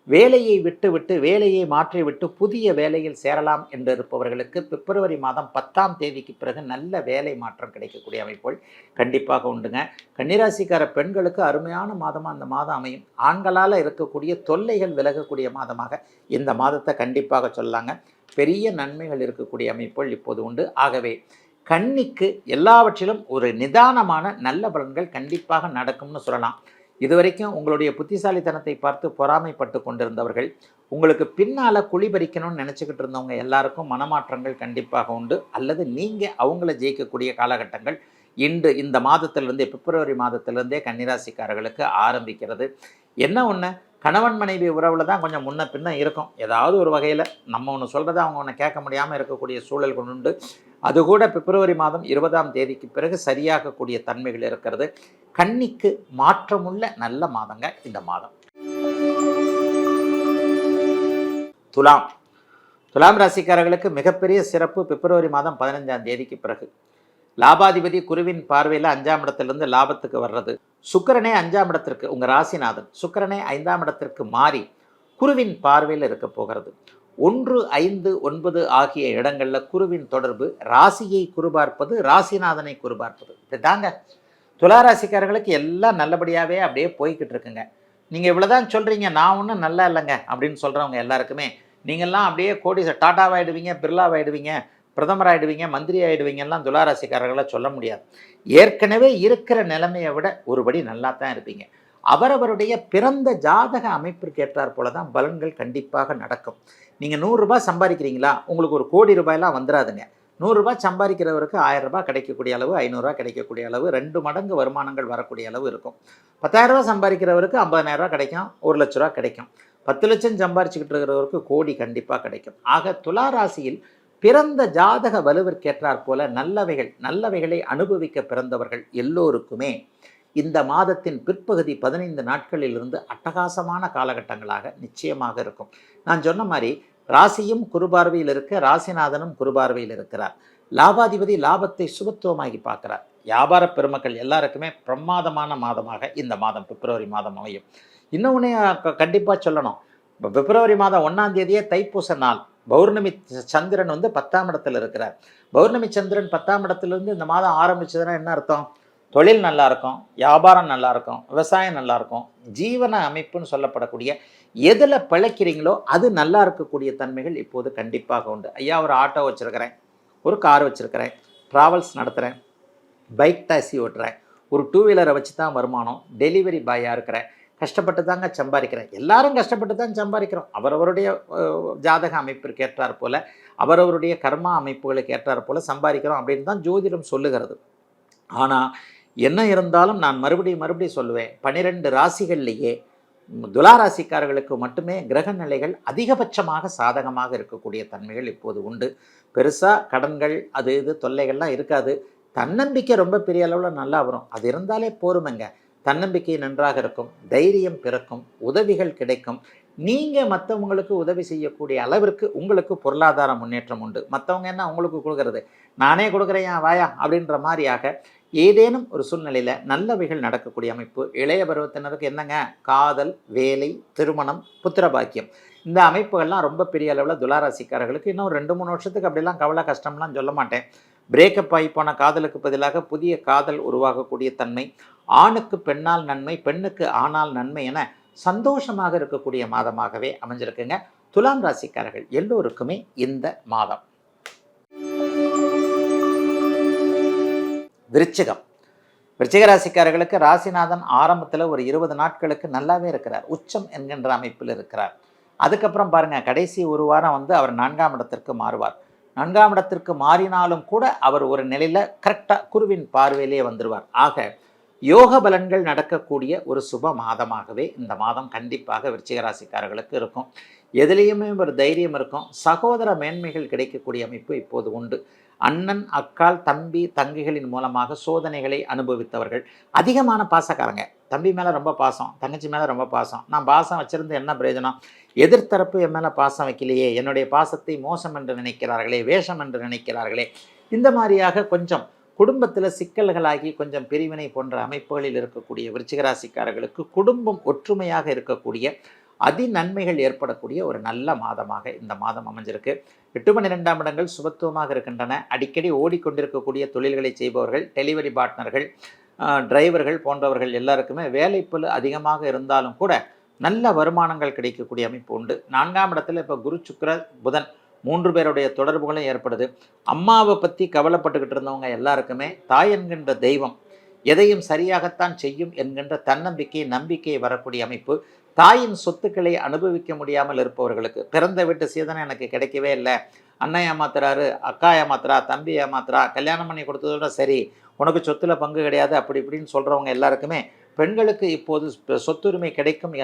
வேலையை விட்டு வேலையை மாற்றிவிட்டு புதிய வேலையில் சேரலாம் என்று இருப்பவர்களுக்கு பிப்ரவரி மாதம் 10ஆம் தேதிக்கு பிறகு நல்ல வேலை மாற்றம் கிடைக்கக்கூடிய அமைப்புகள் கண்டிப்பாக உண்டுங்க. கன்னிராசிக்கார பெண்களுக்கு அருமையான மாதமாக அந்த மாதம் அமையும். ஆண்களால் இருக்கக்கூடிய தொல்லைகள் விலகக்கூடிய மாதமாக இந்த மாதத்தை கண்டிப்பாக சொல்லலாங்க. பெரிய நன்மைகள் இருக்கக்கூடிய அமைப்புகள் இப்போது உண்டு. ஆகவே கன்னிக்கு எல்லாவற்றிலும் ஒரு நிதானமான நல்ல பலன்கள் கண்டிப்பாக நடக்கும்னு சொல்லலாம். இதுவரைக்கும் உங்களுடைய புத்திசாலித்தனத்தை பார்த்து பொறாமைப்பட்டு கொண்டிருந்தவர்கள், உங்களுக்கு பின்னால் குழிபறிக்கணும்னு நினச்சிக்கிட்டு இருந்தவங்க எல்லாருக்கும் மனமாற்றங்கள் கண்டிப்பாக உண்டு. அல்லது நீங்கள் அவங்கள ஜெயிக்கக்கூடிய காலகட்டங்கள் இந்த மாதத்திலிருந்தே, பிப்ரவரி மாதத்திலிருந்தே கன்னிராசிக்காரர்களுக்கு ஆரம்பிக்கிறது. என்ன ஒன்று, கணவன் மனைவி உறவில் தான் கொஞ்சம் முன்ன பின்ன இருக்கும். ஏதாவது ஒரு வகையில் நம்ம ஒன்று சொல்கிறத அவங்க ஒன்று கேட்க முடியாமல் இருக்கக்கூடிய சூழல்கள் உண்டு. அது கூட பிப்ரவரி மாதம் 20ஆம் தேதிக்கு பிறகு சரியாகக்கூடிய தன்மைகள் இருக்கிறது. கன்னிக்கு மாற்றமுள்ள நல்ல மாதங்க இந்த மாதம். துலாம். துலாம் ராசிக்காரர்களுக்கு மிகப்பெரிய சிறப்பு பிப்ரவரி மாதம் 15ஆம் தேதிக்கு பிறகு. லாபாதிபதி குருவின் பார்வையில் 5ஆம் இடத்திலிருந்து லாபத்துக்கு வர்றது. சுக்கிரனே 5ஆம் இடத்திற்கு, உங்கள் ராசிநாதன் சுக்கிரனே 5ஆம் இடத்திற்கு மாறி குருவின் பார்வையில் இருக்க போகிறது. 1, 5, 9 ஆகிய இடங்களில் குருவின் தொடர்பு ராசியை குறிபார்ப்பது, ராசிநாதனை குறிபார்ப்பது. இதுதாங்க துளாராசிக்காரர்களுக்கு எல்லாம் நல்லபடியாகவே அப்படியே போய்கிட்டு இருக்குங்க. நீங்கள் இவ்வளோதான் சொல்கிறீங்க, நான் ஒன்றும் நல்லா இல்லைங்க அப்படின்னு சொல்கிறவங்க எல்லாருக்குமே நீங்கள்லாம் அப்படியே கோடி டாட்டாவாகிடுவீங்க, பிர்லாவாகிடுவீங்க, பிரதமர் ஆகிடுவீங்க, மந்திரி ஆகிடுவீங்கலாம் துளாராசிக்காரர்களை சொல்ல முடியாது. ஏற்கனவே இருக்கிற நிலைமையை விட ஒருபடி நல்லா தான் இருப்பீங்க. அவரவருடைய பிறந்த ஜாதக அமைப்பிற்கு ஏற்றார் போல தான் பலன்கள் கண்டிப்பாக நடக்கும். நீங்கள் 100 ரூபாய் சம்பாதிக்கிறீங்களா, உங்களுக்கு ஒரு கோடி ரூபாயெல்லாம் வந்துடாதுங்க. 100 ரூபாய் சம்பாதிக்கிறவருக்கு 1000 ரூபாய் கிடைக்கக்கூடிய அளவு, 500 ரூபாய் கிடைக்கக்கூடிய அளவு, 2 மடங்கு வருமானங்கள் வரக்கூடிய அளவு இருக்கும். 10,000 ரூபாய் சம்பாதிக்கிறவருக்கு 50,000 ரூபாய் கிடைக்கும், 1 லட்ச ரூபா கிடைக்கும். 10 லட்சம் சம்பாரிச்சுக்கிட்டு இருக்கிறவருக்கு கோடி கண்டிப்பாக கிடைக்கும். ஆக துளாராசியில் பிறந்த ஜாதக வலுவிற்கேற்றாற் போல நல்லவைகளை அனுபவிக்க பிறந்தவர்கள் எல்லோருக்குமே இந்த மாதத்தின் பிற்பகுதி 15 நாட்களிலிருந்து அட்டகாசமான காலகட்டங்களாக நிச்சயமாக இருக்கும். நான் சொன்ன மாதிரி ராசியும் குருபார்வையில் இருக்க, ராசிநாதனும் குருபார்வையில் இருக்கிறார். லாபாதிபதி லாபத்தை சுபத்துவமாகி பார்க்கிறார். வியாபார பெருமக்கள் எல்லாருக்குமே பிரமாதமான மாதமாக இந்த மாதம் பிப்ரவரி மாதம் அமையும். இன்னொன்று கண்டிப்பாக சொல்லணும், இப்போ பிப்ரவரி மாதம் 1ஆம் தேதியே தைப்பூச நாள். பௌர்ணமி சந்திரன் 10ஆம் இடத்துல இருக்கிறார். பௌர்ணமி சந்திரன் 10ஆம் இடத்துலேருந்து இந்த மாதம் ஆரம்பிச்சதுன்னா என்ன அர்த்தம்? தொழில் நல்லா இருக்கும், வியாபாரம் நல்லா இருக்கும், விவசாயம் நல்லா இருக்கும், ஜீவன அமைப்புன்னு சொல்லப்படக்கூடிய எதில் பிழைக்கிறீங்களோ அது நல்லா இருக்கக்கூடிய தன்மைகள் இப்போது கண்டிப்பாக உண்டு. ஐயா, ஒரு ஆட்டோ வச்சுருக்கிறேன், ஒரு கார் வச்சுருக்கிறேன், ட்ராவல்ஸ் நடத்துகிறேன், பைக் டாக்ஸி ஓட்டுறேன், ஒரு 2 வீலரை வச்சு தான் வருமானம், டெலிவரி பாயாக இருக்கிறேன், கஷ்டப்பட்டு தாங்க சம்பாதிக்கிறேன். எல்லாரும் கஷ்டப்பட்டு தான் சம்பாதிக்கிறோம். அவரவருடைய ஜாதக அமைப்பிற்கு ஏற்றார் போல், அவரவருடைய கர்மா அமைப்புகளுக்கு ஏற்றார் போல் சம்பாதிக்கிறோம் அப்படின்னு தான் ஜோதிடம் சொல்லுகிறது. ஆனால் என்ன இருந்தாலும் நான் மறுபடியும் சொல்லுவேன், 12 ராசிகள்லேயே துளாராசிக்காரர்களுக்கு மட்டுமே கிரக நிலைகள் அதிகபட்சமாக சாதகமாக இருக்கக்கூடிய தன்மைகள் இப்போது உண்டு. பெருசாக கடன்கள் அது இது தொல்லைகள்லாம் இருக்காது. தன்னம்பிக்கை ரொம்ப பெரிய அளவில் நல்லா வரும். அது இருந்தாலே போருமைங்க. தன்னம்பிக்கை நன்றாக இருக்கும், தைரியம் பிறக்கும், உதவிகள் கிடைக்கும். நீங்கள் மற்றவங்களுக்கு உதவி செய்யக்கூடிய அளவிற்கு உங்களுக்கு பொருளாதார முன்னேற்றம் உண்டு. மற்றவங்க என்ன உங்களுக்கு கொடுக்கறது, நானே கொடுக்குறேன் வாயா அப்படின்ற மாதிரியாக ஏதேனும் ஒரு சூழ்நிலையில் நல்லவைகள் நடக்கக்கூடிய அமைப்பு. இளைய பருவத்தினருக்கு என்னங்க, காதல், வேலை, திருமணம், புத்திர பாக்கியம், இந்த அமைப்புகள்லாம் ரொம்ப பெரிய அளவில் துளாராசிக்காரர்களுக்கு இன்னும் 2-3 வருஷத்துக்கு அப்படிலாம் கவலை கஷ்டம்லாம் சொல்ல மாட்டேன். பிரேக்கப் ஆகி போன காதலுக்கு பதிலாக புதிய காதல் உருவாகக்கூடிய தன்மை, ஆணுக்கு பெண்ணால் நன்மை, பெண்ணுக்கு ஆணால் நன்மை என சந்தோஷமாக இருக்கக்கூடிய மாதமாகவே அமைஞ்சிருக்குங்க துலாம் ராசிக்காரர்கள் எல்லோருக்குமே இந்த மாதம். விருச்சிக ராசிக்காரர்களுக்கு ராசிநாதன் ஆரம்பத்தில் ஒரு 20 நாட்களுக்கு நல்லாவே இருக்கிறார். உச்சம் என்கின்ற அமைப்பில் இருக்கிறார். அதுக்கப்புறம் பாருங்கள், கடைசி ஒரு வாரம் அவர் 4ஆம் இடத்திற்கு மாறுவார். 4ஆம் இடத்திற்கு மாறினாலும் கூட அவர் ஒரு நிலையில் கரெக்டாக குருவின் பார்வையிலே வந்துடுவார். ஆக யோக பலன்கள் நடக்கக்கூடிய ஒரு சுப மாதமாகவே இந்த மாதம் கண்டிப்பாக விருச்சிக ராசிக்காரர்களுக்கு இருக்கும். எதுலேயுமே ஒரு தைரியம் இருக்கும். சகோதர மேன்மைகள் கிடைக்கக்கூடிய அமைப்பு இப்போது உண்டு. அண்ணன், அக்கால், தம்பி, தங்கைகளின் மூலமாக சோதனைகளை அனுபவித்தவர்கள் அதிகமான பாசக்காரங்க. தம்பி மேலே ரொம்ப பாசம், தங்கச்சி மேலே ரொம்ப பாசம். நான் பாசம் வச்சுருந்து என்ன பிரயோஜனம்? எதிர்த்தரப்பு என் மேலே பாசம் வைக்கலையே, என்னுடைய பாசத்தை மோசம் என்று நினைக்கிறார்களே, வேஷம் என்று நினைக்கிறார்களே, இந்த மாதிரியாக கொஞ்சம் குடும்பத்தில் சிக்கல்களாகி கொஞ்சம் பிரிவினை போன்ற அமைப்புகளில் இருக்கக்கூடிய விருச்சிகராசிக்காரர்களுக்கு குடும்பம் ஒற்றுமையாக இருக்கக்கூடிய நன்மைகள் ஏற்படக்கூடிய ஒரு நல்ல மாதமாக இந்த மாதம் அமைஞ்சிருக்கு. 8-12ஆம் இடங்கள் சுபத்துவமாக இருக்கின்றன. அடிக்கடி ஓடிக்கொண்டிருக்கக்கூடிய தொழில்களை செய்பவர்கள், டெலிவரி பார்ட்னர்கள், டிரைவர்கள் போன்றவர்கள் எல்லாருக்குமே வேலைப்பளு அதிகமாக இருந்தாலும் கூட நல்ல வருமானங்கள் கிடைக்கக்கூடிய அமைப்பு உண்டு. 4ஆம் இடத்துல இப்போ குரு, சுக்கிர, புதன் 3 பேருடைய தொடர்புகளும் ஏற்படுது. அம்மாவை பற்றி கவலைப்பட்டுக்கிட்டு இருந்தவங்க எல்லாருக்குமே தாய் என்கின்ற தெய்வம் எதையும் சரியாகத்தான் செய்யும் என்கின்ற தன்னம்பிக்கை, நம்பிக்கை வரக்கூடிய அமைப்பு. தாயின் சொத்துக்களை அனுபவிக்க முடியாமல் இருப்பவர்களுக்கு, பிறந்த வீட்டு சீதனை எனக்கு கிடைக்கவே இல்லை, அண்ணன் ஏமாத்துறாரு, அக்கா ஏமாத்துறா, தம்பி ஏமாத்துறா, கல்யாணம் பண்ணி கொடுத்ததோட சரி, உனக்கு சொத்துல பங்கு கிடையாது அப்படி இப்படின்னு சொல்கிறவங்க எல்லாருக்குமே பெண்களுக்கு இப்போது சொத்துரிமை கிடைக்கும்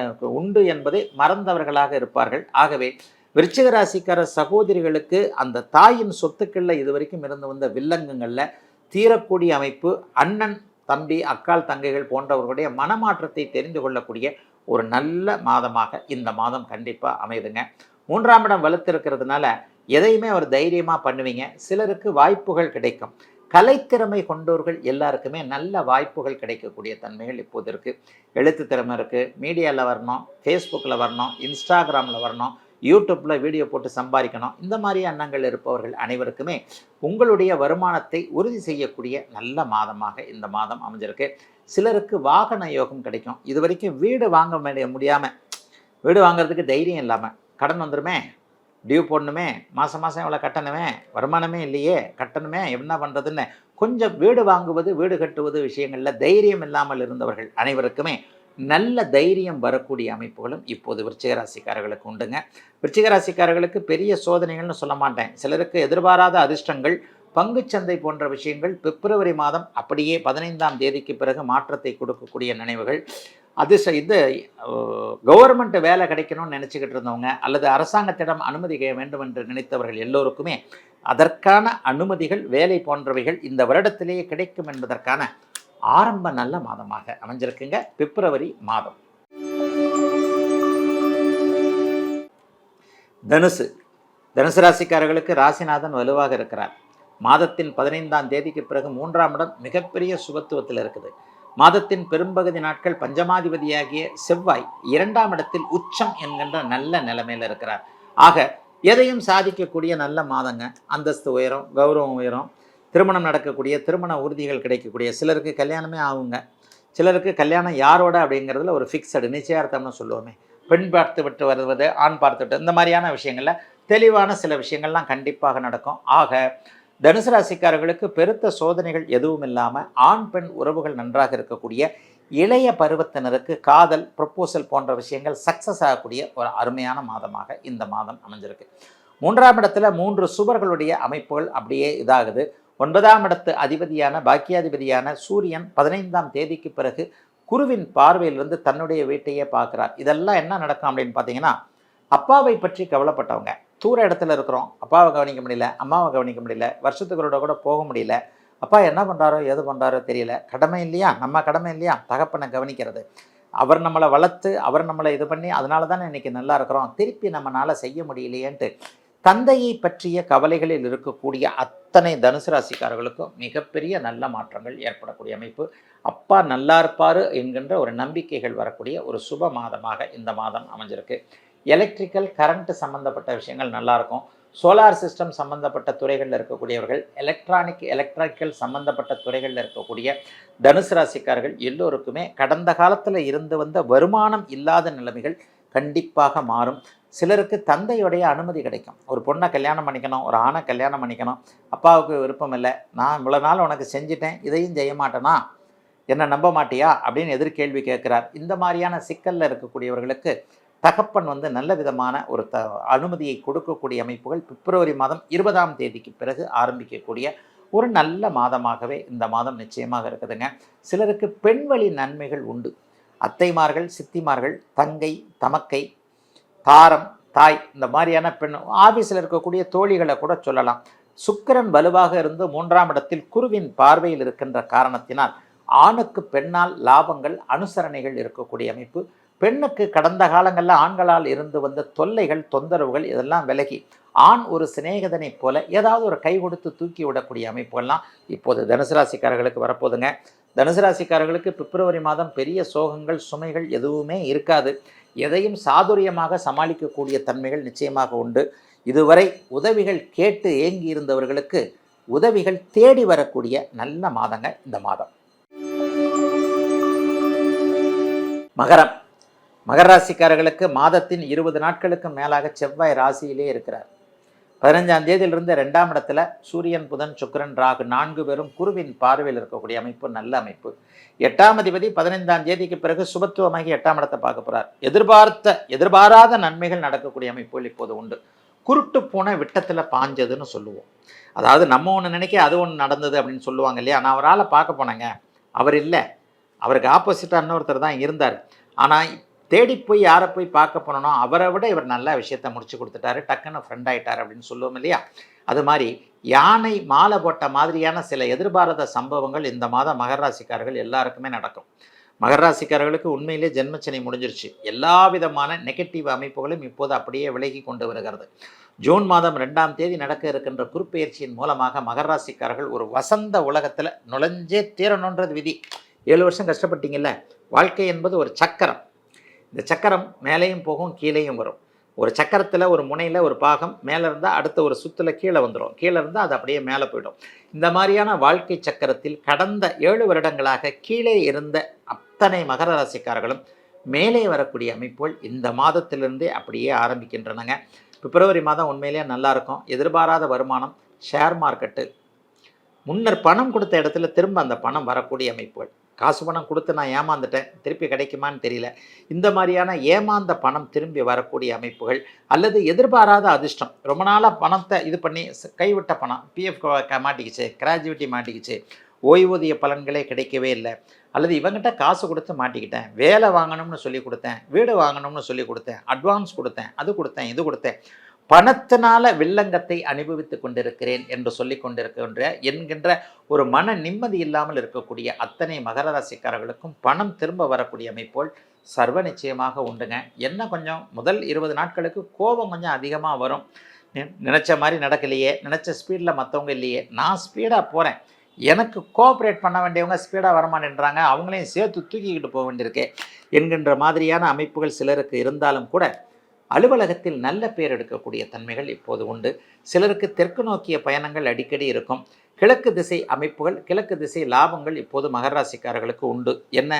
உண்டு என்பதை மறந்தவர்களாக இருப்பார்கள். ஆகவே விருச்சிக ராசிக்கார சகோதரிகளுக்கு அந்த தாயின் சொத்துக்களில் இதுவரைக்கும் இருந்து வந்த வில்லங்கங்களில் தீரக்கூடிய அமைப்பு, அண்ணன் தம்பி அக்கால் தங்கைகள் போன்றவர்களுடைய மனமாற்றத்தை தெரிந்து கொள்ளக்கூடிய ஒரு நல்ல மாதமாக இந்த மாதம் கண்டிப்பாக அமைதுங்க. 3ஆம் இடம் வலுத்திருக்கிறதுனால எதையுமே ஒரு தைரியமாக பண்ணுவீங்க. சிலருக்கு வாய்ப்புகள் கிடைக்கும். கலைத்திறமை கொண்டவர்கள் எல்லாருக்குமே நல்ல வாய்ப்புகள் கிடைக்கக்கூடிய தன்மைகள் இப்போது இருக்குது. எழுத்து திறமை இருக்குது, மீடியாவில் வரணும், ஃபேஸ்புக்கில் வரணும், இன்ஸ்டாகிராமில் வரணும், யூடியூப்பில் வீடியோ போட்டு சம்பாதிக்கணும். இந்த மாதிரி எண்ணங்கள் இருப்பவர்கள் அனைவருக்குமே உங்களுடைய வருமானத்தை உறுதி செய்யக்கூடிய நல்ல மாதமாக இந்த மாதம் அமைஞ்சிருக்கு. சிலருக்கு வாகன யோகம் கிடைக்கும். இது வரைக்கும் வீடு வாங்க முடியாமல், வீடு வாங்குறதுக்கு தைரியம் இல்லாமல், கடன் வந்துடுமே, டியூ போடணுமே, மாதம் மாதம் எவ்வளோ கட்டணுமே, வருமானமே இல்லையே, கட்டணுமே, என்ன பண்ணுறதுன்னு கொஞ்சம் வீடு வாங்குவது வீடு கட்டுவது விஷயங்களில் தைரியம் இல்லாமல் இருந்தவர்கள் அனைவருக்குமே நல்ல தைரியம் வரக்கூடிய அமைப்புகளும் இப்போது விருச்சிக ராசிக்காரர்களுக்கு உண்டுங்க. விருச்சிக ராசிக்காரர்களுக்கு பெரிய சோதனைகள்னு சொல்ல மாட்டேன். சிலருக்கு எதிர்பாராத அதிர்ஷ்டங்கள், பங்குச்சந்தை போன்ற விஷயங்கள் பிப்ரவரி மாதம் அப்படியே 15ஆம் தேதிக்கு பிறகு மாற்றத்தை கொடுக்கக்கூடிய நினைவுகள். இது கவர்மெண்ட் வேலை கிடைக்கணும்னு நினச்சிக்கிட்டு இருந்தவங்க அல்லது அரசாங்கத்திடம் அனுமதி வேண்டும் என்று நினைத்தவர்கள் எல்லோருக்குமே அதற்கான அனுமதிகள், வேலை போன்றவைகள் இந்த வருடத்திலேயே கிடைக்கும் என்பதற்கான ஆரம்ப நல்ல மாதமாக அமைஞ்சிருக்குங்க பிப்ரவரி மாதம். தனுசு ராசிக்காரர்களுக்கு ராசிநாதன் வலுவாக இருக்கிறார். மாதத்தின் 15ஆம் தேதிக்கு பிறகு 3ஆம் இடம் மிகப்பெரிய சுபத்துவத்தில் இருக்குது. மாதத்தின் பெரும்பகுதி நாட்கள் பஞ்சமாதிபதியாகிய செவ்வாய் 2ஆம் இடத்தில் உச்சம் என்கின்ற நல்ல நிலைமையில் இருக்கிறார். ஆக எதையும் சாதிக்கக்கூடிய நல்ல மாதங்க. அந்தஸ்து உயரும், கௌரவம் உயரும், திருமணம் நடக்கக்கூடிய, திருமண உறுதிகள் கிடைக்கக்கூடிய, சிலருக்கு கல்யாணமே ஆகுங்க. சிலருக்கு கல்யாணம் யாரோட அப்படிங்கிறதுல ஒரு ஃபிக்ஸடு நிச்சயார்த்தம்னு சொல்லுவோமே, பெண் பார்த்து விட்டு வருவது, ஆண் பார்த்து விட்டு, இந்த மாதிரியான விஷயங்களில் தெளிவான சில விஷயங்கள்லாம் கண்டிப்பாக நடக்கும். ஆக தனுசு ராசிக்காரர்களுக்கு பெருத்த சோதனைகள் எதுவும் இல்லாமல் ஆண் பெண் உறவுகள் நன்றாக இருக்கக்கூடிய, இளைய பருவத்தினருக்கு காதல், ப்ரப்போசல் போன்ற விஷயங்கள் சக்ஸஸ் ஆகக்கூடிய ஒரு அருமையான மாதமாக இந்த மாதம் அமைஞ்சிருக்கு. 3ஆம் இடத்துல 3 சுபர்களுடைய அமைப்புகள் அப்படியே இதாகுது. 9ஆம் இடத்து அதிபதியான பாக்கியாதிபதியான சூரியன் 15ஆம் தேதிக்கு பிறகு குருவின் பார்வையிலிருந்து தன்னுடைய வீட்டையே பார்க்குறார். இதெல்லாம் என்ன நடக்கும் அப்படின்னு பார்த்தீங்கன்னா, அப்பாவை பற்றி கவலைப்பட்டவங்க, தூர இடத்துல இருக்கிறோம், அப்பாவை கவனிக்க முடியல, அம்மாவை கவனிக்க முடியல, வருஷத்துக்குள்ளோட கூட போக முடியல, அப்பா என்ன பண்ணுறாரோ எது பண்ணுறாரோ தெரியல, கடமை இல்லையா, நம்ம கடமை இல்லையா தகப்பனை கவனிக்கிறது, அவர் நம்மளை வளர்த்து அவர் நம்மளை இது பண்ணி அதனால தானே இன்றைக்கி நல்லா இருக்கிறோம், திருப்பி நம்மளால் செய்ய முடியலையேன்ட்டு தந்தையை பற்றிய கவலைகளில் இருக்கக்கூடிய அத்தனை தனுசு ராசிக்காரர்களுக்கும் மிகப்பெரிய நல்ல மாற்றங்கள் ஏற்படக்கூடிய அமைப்பு. அப்பா நல்லா இருப்பார் என்கின்ற ஒரு நம்பிக்கைகள் வரக்கூடிய ஒரு சுப மாதமாக இந்த மாதம் அமைஞ்சிருக்கு. எலக்ட்ரிக்கல் கரண்ட் சம்மந்தப்பட்ட விஷயங்கள் நல்லாயிருக்கும். சோலார் சிஸ்டம் சம்மந்தப்பட்ட துறைகளில் இருக்கக்கூடியவர்கள், எலக்ட்ரிக்கல் சம்மந்தப்பட்ட துறைகளில் இருக்கக்கூடிய தனுசு ராசிக்காரர்கள் எல்லோருக்குமே கடந்த காலத்தில் இருந்து வந்த வருமானம் இல்லாத நிலைமைகள் கண்டிப்பாக மாறும். சிலருக்கு தந்தையுடைய அனுமதி கிடைக்கும். ஒரு பொண்ணை கல்யாணம் பண்ணிக்கணும், ஒரு ஆணை கல்யாணம் பண்ணிக்கணும், அப்பாவுக்கு விருப்பம் இல்லை, நான் இவ்வளோ நாள் உனக்கு செஞ்சிட்டேன், இதையும் செய்ய மாட்டேனா, என்னை நம்ப மாட்டியா அப்படின்னு எதிர்கேள்வி கேட்குறார். இந்த மாதிரியான சிக்கலில் இருக்கக்கூடியவர்களுக்கு தகப்பன் நல்ல விதமான ஒரு அனுமதியை கொடுக்கக்கூடிய அமைப்புகள் பிப்ரவரி மாதம் 20ஆம் தேதிக்கு பிறகு ஆரம்பிக்கக்கூடிய ஒரு நல்ல மாதமாகவே இந்த மாதம் நிச்சயமாக இருக்குதுங்க. சிலருக்கு பெண்வழி நன்மைகள் உண்டு. அத்தைமார்கள், சித்திமார்கள், தங்கை, தமக்கை, தாரம், தாய், இந்த மாதிரியான பெண், ஆஃபீஸில் இருக்கக்கூடிய தோழிகளை கூட சொல்லலாம். சுக்கிரன் வலுவாக இருந்து 3ஆம் இடத்தில் குருவின் பார்வையில் இருக்கின்ற காரணத்தினால் ஆணுக்கு பெண்ணால் லாபங்கள், அனுசரணைகள் இருக்கக்கூடிய அமைப்பு. பெண்ணுக்கு கடந்த காலங்களில் ஆண்களால் இருந்து வந்த தொல்லைகள், தொந்தரவுகள் இதெல்லாம் விலகி ஆண் ஒரு சிநேகிதனை போல ஏதாவது ஒரு கை கொடுத்து தூக்கி விடக்கூடிய அமைப்புகள்லாம் இப்போது தனுசு ராசிக்காரர்களுக்கு வரப்போதுங்க. தனுசு ராசிக்காரர்களுக்கு பிப்ரவரி மாதம் பெரிய சோகங்கள், சுமைகள் எதுவுமே இருக்காது. எதையும் சாதுரியமாக சமாளிக்கக்கூடிய தன்மைகள் நிச்சயமாக உண்டு. இதுவரை உதவிகள் கேட்டு ஏங்கி இருந்தவர்களுக்கு உதவிகள் தேடி வரக்கூடிய நல்ல மாதங்க இந்த மாதம். மகர ராசிக்காரர்களுக்கு மாதத்தின் 20 நாட்களுக்கு மேலாக செவ்வாய் ராசியிலே இருக்கிறார். 15ஆம் தேதியிலிருந்து 2ஆம் இடத்துல சூரியன், புதன், சுக்கிரன், ராகு 4 பேரும் குருவின் பார்வையில் இருக்கக்கூடிய அமைப்பு நல்ல அமைப்பு. 8ஆம் அதிபதி 15ஆம் தேதிக்கு பிறகு சுபத்துவமாகி 8ஆம் இடத்தை பார்க்க போகிறார். எதிர்பாராத நன்மைகள் நடக்கக்கூடிய அமைப்புகள் இப்போது உண்டு. குருட்டு போன விட்டத்தில் பாஞ்சதுன்னு சொல்லுவோம். அதாவது நம்ம ஒன்று நினைக்க அது ஒன்று நடந்தது அப்படின்னு சொல்லுவாங்க இல்லையா. நான் அவரால் பார்க்க போனேங்க, அவர் இல்லை, அவருக்கு ஆப்போசிட்டாக இன்னொருத்தர் தான் இருந்தார். ஆனால் தேடி போய் யாரை போய் பார்க்க போனோனோ அவரை விட இவர் நல்ல விஷயத்தை முடிச்சு கொடுத்துட்டாரு, டக்குன்னு ஃப்ரெண்ட் ஆகிட்டார் அப்படின்னு சொல்லுவோம் இல்லையா? அது மாதிரி யானை மாலை போட்ட மாதிரியான சில எதிர்பாராத சம்பவங்கள் இந்த மாதம் மகர ராசிக்காரர்கள் எல்லாருக்குமே நடக்கும். மகர ராசிக்காரர்களுக்கு உண்மையிலே ஜென்மச்சனி முடிஞ்சிருச்சு. எல்லா விதமான நெகட்டிவ் அமைப்புகளும் இப்போது அப்படியே விலகி கொண்டு வருகிறது. ஜூன் மாதம் 2ஆம் தேதி நடக்க இருக்கின்ற குருப்பெயர்ச்சியின் மூலமாக மகர ராசிக்காரர்கள் ஒரு வசந்த உலகத்தில் நுழைஞ்சே தீரணுன்றது விதி. 7 வருஷம் கஷ்டப்பட்டீங்கல்ல. வாழ்க்கை என்பது ஒரு சக்கரம். இந்த சக்கரம் மேலேயும் போகும், கீழேயும் வரும். ஒரு சக்கரத்தில் ஒரு முனையில் ஒரு பாகம் மேலே இருந்தால் அடுத்த ஒரு சுற்றில் கீழே வந்துடும், கீழே இருந்தால் அது அப்படியே மேலே போயிடும். இந்த மாதிரியான வாழ்க்கை சக்கரத்தில் கடந்த 7 வருடங்களாக கீழே இருந்த அத்தனை மகர ராசிக்காரர்களும் மேலே வரக்கூடிய அமைப்புகள் இந்த மாதத்திலிருந்தே அப்படியே ஆரம்பிக்கின்றனங்க. பிப்ரவரி மாதம் உண்மையிலேயே நல்லாயிருக்கும். எதிர்பாராத வருமானம், ஷேர் மார்க்கெட்டு, முன்னர் பணம் கொடுத்த இடத்துல திரும்ப அந்த பணம் வரக்கூடிய அமைப்புகள். காசு பணம் கொடுத்து நான் ஏமாந்துட்டேன், திருப்பி கிடைக்குமான்னு தெரியல, இந்த மாதிரியான ஏமாந்த பணம் திரும்பி வரக்கூடிய அமைப்புகள், அல்லது எதிர்பாராத அதிர்ஷ்டம். ரொம்ப நாளாக பணத்தை இது பண்ணி கைவிட்ட பணம், பிஎஃப் மாட்டிக்கிச்சு, கிராஜுவிட்டி மாட்டிக்கிச்சு, ஓய்வூதிய பலன்களே கிடைக்கவே இல்லை, அல்லது இவங்ககிட்ட காசு கொடுத்து மாட்டிக்கிட்டேன், வேலை வாங்கணும்னு சொல்லி கொடுத்தேன், வீடு வாங்கணும்னு சொல்லி கொடுத்தேன், அட்வான்ஸ் கொடுத்தேன், அது கொடுத்தேன், இது கொடுத்தேன், பணத்தினால வில்லங்கத்தை அனுபவித்து கொண்டிருக்கிறேன் என்று சொல்லி கொண்டிருக்கின்ற என்கின்ற ஒரு மன நிம்மதி இல்லாமல் இருக்கக்கூடிய அத்தனை மகர ராசிக்காரர்களுக்கும் பணம் திரும்ப வரக்கூடிய அமைப்போல் சர்வ நிச்சயமாக உண்டுங்க. என்ன கொஞ்சம் முதல் 20 நாட்களுக்கு கோபம் கொஞ்சம் அதிகமாக வரும். நினச்ச மாதிரி நடக்கலையே, நினச்ச ஸ்பீடில் மற்றவங்க இல்லையே, நான் ஸ்பீடாக போகிறேன், எனக்கு கோஆப்ரேட் பண்ண வேண்டியவங்க ஸ்பீடாக வரமாட்டேன்றாங்க, அவங்களையும் சேர்த்து தூக்கிக்கிட்டு போக வேண்டியிருக்கே என்கின்ற மாதிரியான அமைப்புகள் சிலருக்கு இருந்தாலும் கூட அலுவலகத்தில் நல்ல பேர் எடுக்கக்கூடிய தன்மைகள் இப்போது உண்டு. சிலருக்கு தெற்கு நோக்கிய பயணங்கள் அடிக்கடி இருக்கும். கிழக்கு திசை அமைப்புகள், கிழக்கு திசை லாபங்கள் இப்போது மகர ராசிக்காரர்களுக்கு உண்டு. என்ன,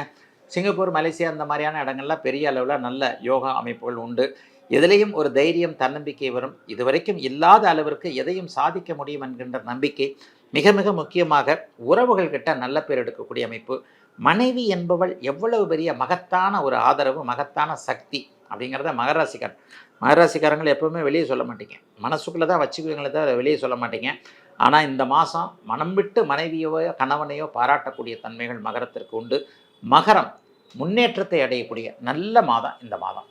சிங்கப்பூர், மலேசியா இந்த மாதிரியான இடங்கள்லாம் பெரிய அளவில் நல்ல யோகா அமைப்புகள் உண்டு. எதிலையும் ஒரு தைரியம், தன்னம்பிக்கை வரும். இதுவரைக்கும் இல்லாத அளவிற்கு எதையும் சாதிக்க முடியும் என்கின்ற நம்பிக்கை. மிக மிக முக்கியமாக உறவுகள் கிட்ட நல்ல பேர் எடுக்கக்கூடிய அமைப்பு. மனைவி என்பவள் எவ்வளவு பெரிய மகத்தான ஒரு ஆதரவு, மகத்தான சக்தி அப்படிங்கிறத மகராசிக்காரங்கள் எப்போவுமே வெளியே சொல்ல மாட்டீங்க, மனசுக்குள்ளே தான் வச்சுக்குவீங்களே தவிர வெளியே சொல்ல மாட்டீங்க. ஆனால் இந்த மாதம் மனம் விட்டு மனைவியோ கணவனையோ பாராட்டக்கூடிய தன்மைகள் மகரத்திற்கு உண்டு. மகரம் முன்னேற்றத்தை அடையக்கூடிய நல்ல மாதம் இந்த மாதம்.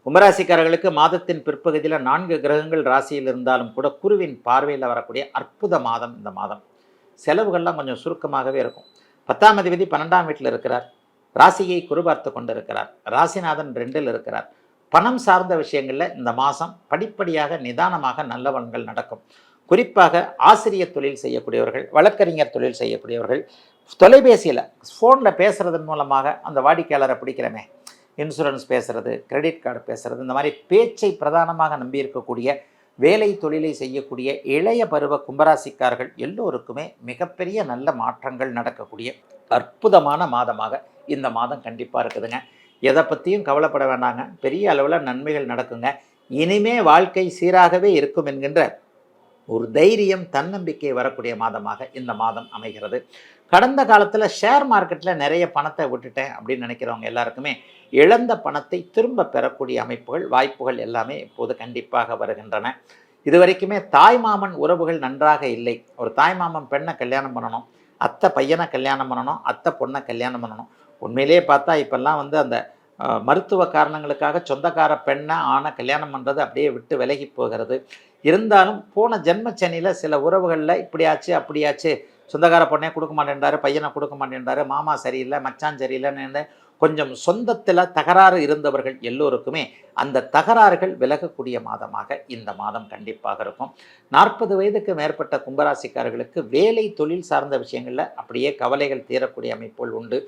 கும்பராசிக்காரர்களுக்கு மாதத்தின் பிற்பகுதியில் 4 கிரகங்கள் ராசியில் இருந்தாலும் கூட குருவின் பார்வையில் வரக்கூடிய அற்புத மாதம் இந்த மாதம். செலவுகள்லாம் கொஞ்சம் சுருக்கமாகவே இருக்கும். 10ஆம் அதிபதி 12ஆம் வீட்டில் இருக்கிறார். ராசியை குரு பார்த்து கொண்டு இருக்கிறார். ராசிநாதன் 2இல் இருக்கிறார். பணம் சார்ந்த விஷயங்களில் இந்த மாதம் படிப்படியாக நிதானமாக நல்ல பலன்கள் நடக்கும். குறிப்பாக ஆசிரியர் தொழில் செய்யக்கூடியவர்கள், வழக்கறிஞர் தொழில் செய்யக்கூடியவர்கள், தொலைபேசியில் ஃபோனில் பேசுகிறதன் மூலமாக அந்த வாடிக்கையாளரை பிடிக்கிறமே, இன்சூரன்ஸ் பேசுகிறது, கிரெடிட் கார்டு பேசுகிறது, இந்த மாதிரி பேச்சை பிரதானமாக நம்பி இருக்கக்கூடிய வேலை தொழிலை செய்யக்கூடிய இளைய பருவ கும்பராசிக்காரர்கள் எல்லோருக்குமே மிகப்பெரிய நல்ல மாற்றங்கள் நடக்கக்கூடிய அற்புதமான மாதமாக இந்த மாதம் கண்டிப்பாக இருக்குதுங்க. எதை பற்றியும் கவலைப்பட வேண்டாங்க, பெரிய அளவில் நன்மைகள் நடக்குங்க. இனிமே வாழ்க்கை சீராகவே இருக்கும் என்கின்ற ஒரு தைரியம், தன்னம்பிக்கை வரக்கூடிய மாதமாக இந்த மாதம் அமைகிறது. கடந்த காலத்தில் ஷேர் மார்க்கெட்டில் நிறைய பணத்தை விட்டுட்டேன் அப்படின்னு நினைக்கிறவங்க எல்லாருக்குமே இழந்த பணத்தை திரும்ப பெறக்கூடிய அமைப்புகள், வாய்ப்புகள் எல்லாமே இப்போது கண்டிப்பாக வருகின்றன. இதுவரைக்குமே தாய்மாமன் உறவுகள் நன்றாக இல்லை. ஒரு தாய்மாமன் பெண்ணை கல்யாணம் பண்ணணும், அத்தை பையனை கல்யாணம் பண்ணணும், அத்தை பொண்ணை கல்யாணம் பண்ணணும். உண்மையிலேயே பார்த்தா இப்போல்லாம் அந்த மருத்துவ காரணங்களுக்காக சொந்தக்கார பெண்ணை ஆணை கல்யாணம் பண்ணுறது அப்படியே விட்டு விலகி போகிறது. இருந்தாலும் போன ஜென்மச்சனியில் சில உறவுகளில் இப்படியாச்சு அப்படியாச்சு, சொந்தக்கார பொண்ணே கொடுக்க மாட்டேன்றாரு, பையனை கொடுக்க மாட்டேன்றாரு, மாமா சரியில்லை, மச்சான் சரியில்லைன்னு கொஞ்சம் சொந்தத்தில் தகராறு இருந்தவர்கள் எல்லோருக்குமே அந்த தகராறுகள் விலகக்கூடிய மாதமாக இந்த மாதம் கண்டிப்பாக இருக்கும். 40 வயதுக்கு மேற்பட்ட கும்பராசிக்காரர்களுக்கு வேலை தொழில் சார்ந்த விஷயங்களில் அப்படியே கவலைகள் தீரக்கூடிய அமைப்புகள் உண்டு.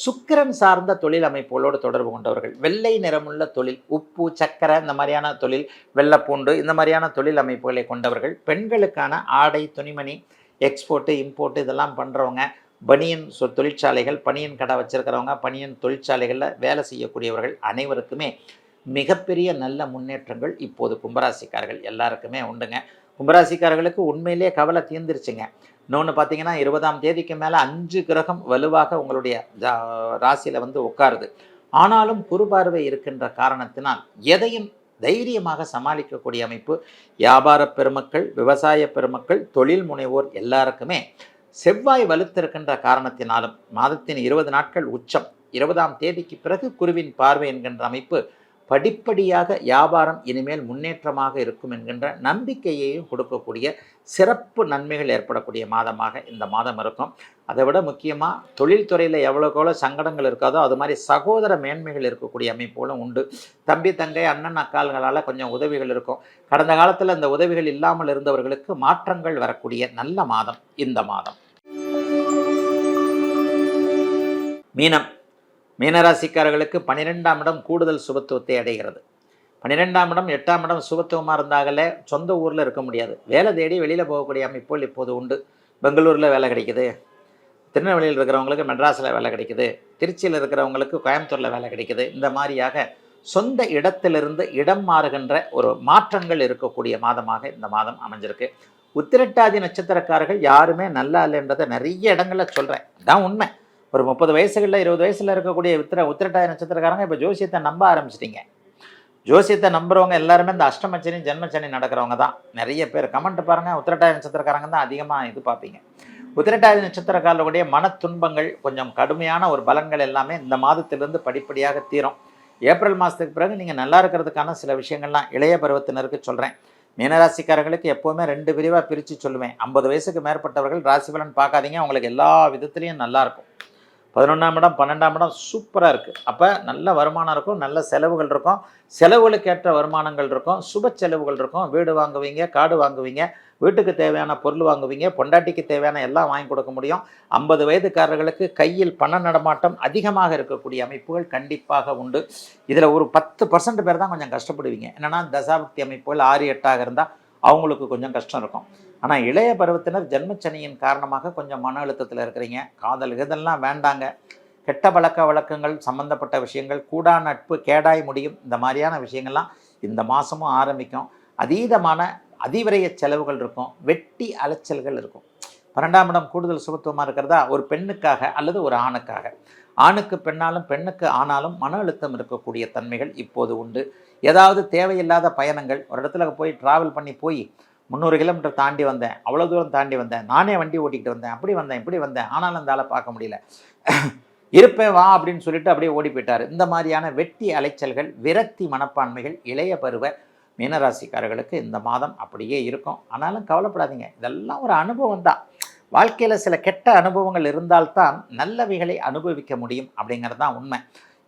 சுக்கிரன் சார்ந்த தொழில் அமைப்புகளோடு தொடர்பு கொண்டவர்கள், வெள்ளை நிறமுள்ள தொழில், உப்பு சக்கரை இந்த மாதிரியான தொழில், வெள்ளைப்பூண்டு இந்த மாதிரியான தொழில் அமைப்புகளை கொண்டவர்கள், பெண்களுக்கான ஆடை துணிமணி எக்ஸ்போர்ட்டு இம்போர்ட்டு இதெல்லாம் பண்ணுறவங்க, பனியன் தொழிற்சாலைகள், பனியன் கடை வச்சுருக்கிறவங்க, பனியன் தொழிற்சாலைகளில் வேலை செய்யக்கூடியவர்கள் அனைவருக்குமே மிகப்பெரிய நல்ல முன்னேற்றங்கள் இப்போது கும்பராசிக்காரர்கள் எல்லாருக்குமே உண்டுங்க. கும்பராசிக்காரர்களுக்கு உண்மையிலே கவலை தீர்ந்துருச்சுங்க. இன்னொன்று பார்த்தீங்கன்னா 20ஆம் தேதிக்கு மேலே 5 கிரகம் வலுவாக உங்களுடைய ராசியில் உட்காருது. ஆனாலும் குருபார்வை இருக்கின்ற காரணத்தினால் எதையும் தைரியமாக சமாளிக்கக்கூடிய அமைப்பு வியாபார பெருமக்கள், விவசாய பெருமக்கள், தொழில் முனைவோர் எல்லாருக்குமே செவ்வாய் வலுத்திருக்கின்ற காரணத்தினாலும் மாதத்தின் 20 நாட்கள் உச்சம், 20ஆம் தேதிக்கு பிறகு குருவின் பார்வை என்கின்ற அமைப்பு படிப்படியாக வியாபாரம் இனிமேல் முன்னேற்றமாக இருக்கும் என்கின்ற நம்பிக்கையையும் கொடுக்கக்கூடிய சிறப்பு நன்மைகள் ஏற்படக்கூடிய மாதமாக இந்த மாதம் இருக்கும். அதை விட முக்கியமாக தொழில்துறையில் எவ்வளோக்கெவ்வளோ சங்கடங்கள் இருக்காதோ அது மாதிரி சகோதர மேன்மைகள் இருக்கக்கூடிய அமைப்புகளும் உண்டு. தம்பி தங்கை அண்ணன் அக்கால்களால் கொஞ்சம் உதவிகள் இருக்கும். கடந்த காலத்தில் அந்த உதவிகள் இல்லாமல் இருந்தவர்களுக்கு மாற்றங்கள் வரக்கூடிய நல்ல மாதம் இந்த மாதம். மீனம், மீனராசிக்காரர்களுக்கு 12ஆம் இடம் கூடுதல் சுபத்துவத்தை அடைகிறது. 12ஆம் இடம் 8ஆம் இடம் சுபத்துவமாக இருந்தாங்களே சொந்த ஊரில் இருக்க முடியாது. வேலை தேடி வெளியில் போகக்கூடிய அமைப்புகள் இப்போது உண்டு. பெங்களூரில் வேலை கிடைக்குது, திருநெல்வேலியில் இருக்கிறவங்களுக்கு மெட்ராஸில் வேலை கிடைக்குது, திருச்சியில் இருக்கிறவங்களுக்கு கோயம்புத்தூரில் வேலை கிடைக்குது. இந்த மாதிரியாக சொந்த இடத்திலிருந்து இடம் மாறுகின்ற ஒரு மாற்றங்கள் இருக்கக்கூடிய மாதமாக இந்த மாதம் அமைஞ்சிருக்கு. உத்திரட்டாதி நட்சத்திரக்காரர்கள் யாருமே நல்லா இல்லைன்றதை நிறைய இடங்களில் சொல்கிறேன், அதான் உண்மை. ஒரு 30 வயசுகளில் 20 வயசில் இருக்கக்கூடிய உத்திரட்டாதி நட்சத்திரக்காரங்க இப்போ ஜோசியத்தை நம்ப ஆரம்பிச்சிட்டிங்க. ஜோசியத்தை நம்புறவங்க எல்லாருமே இந்த அஷ்டமச்சனி ஜென்மச்சனி நடக்கிறவங்க தான். நிறைய பேர் கமெண்ட் பாருங்கள், உத்திரட்டாதி நட்சத்திரக்காரங்க தான் அதிகமாக இது பார்ப்பீங்க. உத்திரட்டாதி நட்சத்திரக்காரர்களுடைய மன துன்பங்கள் கொஞ்சம் கடுமையான ஒரு பலன்கள் எல்லாமே இந்த மாதத்திலிருந்து படிப்படியாக தீரும். ஏப்ரல் மாதத்துக்கு பிறகு நீங்கள் நல்லா இருக்கிறதுக்கான சில விஷயங்கள்லாம் இளைய பருவத்தினருக்கு சொல்கிறேன். மீனராசிக்காரர்களுக்கு எப்போவுமே 2 பிரிவாக பிரித்து சொல்லுவேன். 50 வயசுக்கு மேற்பட்டவர்கள் ராசி பலன் பார்க்காதீங்க, உங்களுக்கு எல்லா விதத்துலேயும் நல்லாயிருக்கும். 11ஆம் இடம் 12ஆம் இடம் சூப்பராக இருக்குது. அப்போ நல்ல வருமானம் இருக்கும், நல்ல செலவுகள் இருக்கும், செலவுகளுக்கு ஏற்ற வருமானங்கள் இருக்கும், சுப செலவுகள் இருக்கும். வீடு வாங்குவீங்க, காடு வாங்குவீங்க, வீட்டுக்கு தேவையான பொருள் வாங்குவீங்க, பொண்டாட்டிக்கு தேவையான எல்லாம் வாங்கி கொடுக்க முடியும். 50 வயதுக்காரர்களுக்கு கையில் பண நடமாட்டம் அதிகமாக இருக்கக்கூடிய அமைப்புகள் கண்டிப்பாக உண்டு. இதில் ஒரு 10% பேர் தான் கொஞ்சம் கஷ்டப்படுவீங்க. என்னென்னா தசாபக்தி அமைப்புகள் 6, 8ஆக இருந்தால் அவங்களுக்கு கொஞ்சம் கஷ்டம் இருக்கும். ஆனால் இளைய பருவத்தினர் ஜென்மச்சனியின் காரணமாக கொஞ்சம் மன அழுத்தத்தில் இருக்கிறீங்க. காதல் இதெல்லாம் வேண்டாங்க. கெட்ட பழக்க வழக்கங்கள் சம்பந்தப்பட்ட விஷயங்கள், கூடா நட்பு கேடாய் முடியும், இந்த மாதிரியான விஷயங்கள்லாம் இந்த மாதமும் ஆரம்பிக்கும். அதீதமான அதிவிரைய செலவுகள் இருக்கும், வெட்டி அலைச்சல்கள் இருக்கும். 12ஆம் இடம் கூடுதல் சுபத்துவமாக இருக்கிறதா ஒரு பெண்ணுக்காக அல்லது ஒரு ஆணுக்காக, ஆணுக்கு பெண்ணாலும் பெண்ணுக்கு ஆனாலும் மன அழுத்தம் இருக்கக்கூடிய தன்மைகள் இப்போது உண்டு. ஏதாவது தேவையில்லாத பயணங்கள், ஒரு இடத்துல போய் ட்ராவல் பண்ணி போய் 300 கிலோமீட்டர் தாண்டி வந்தேன், அவ்வளோ தூரம் தாண்டி வந்தேன், நானே வண்டி ஓட்டிக்கிட்டு வந்தேன், அப்படி வந்தேன் இப்படி வந்தேன், ஆனாலும் அந்த ஆளை பார்க்க முடியல, இருப்பேன் வா அப்படின்னு சொல்லிட்டு அப்படியே ஓடி போயிட்டார். இந்த மாதிரியான வெட்டி அலைச்சல்கள், விரக்தி மனப்பான்மைகள் இளைய பருவ மீனராசிக்காரர்களுக்கு இந்த மாதம் அப்படியே இருக்கும். ஆனாலும் கவலைப்படாதீங்க, இதெல்லாம் ஒரு அனுபவம் தான். வாழ்க்கையில் சில கெட்ட அனுபவங்கள் இருந்தால்தான் நல்லவைகளை அனுபவிக்க முடியும் அப்படிங்கிறது தான் உண்மை.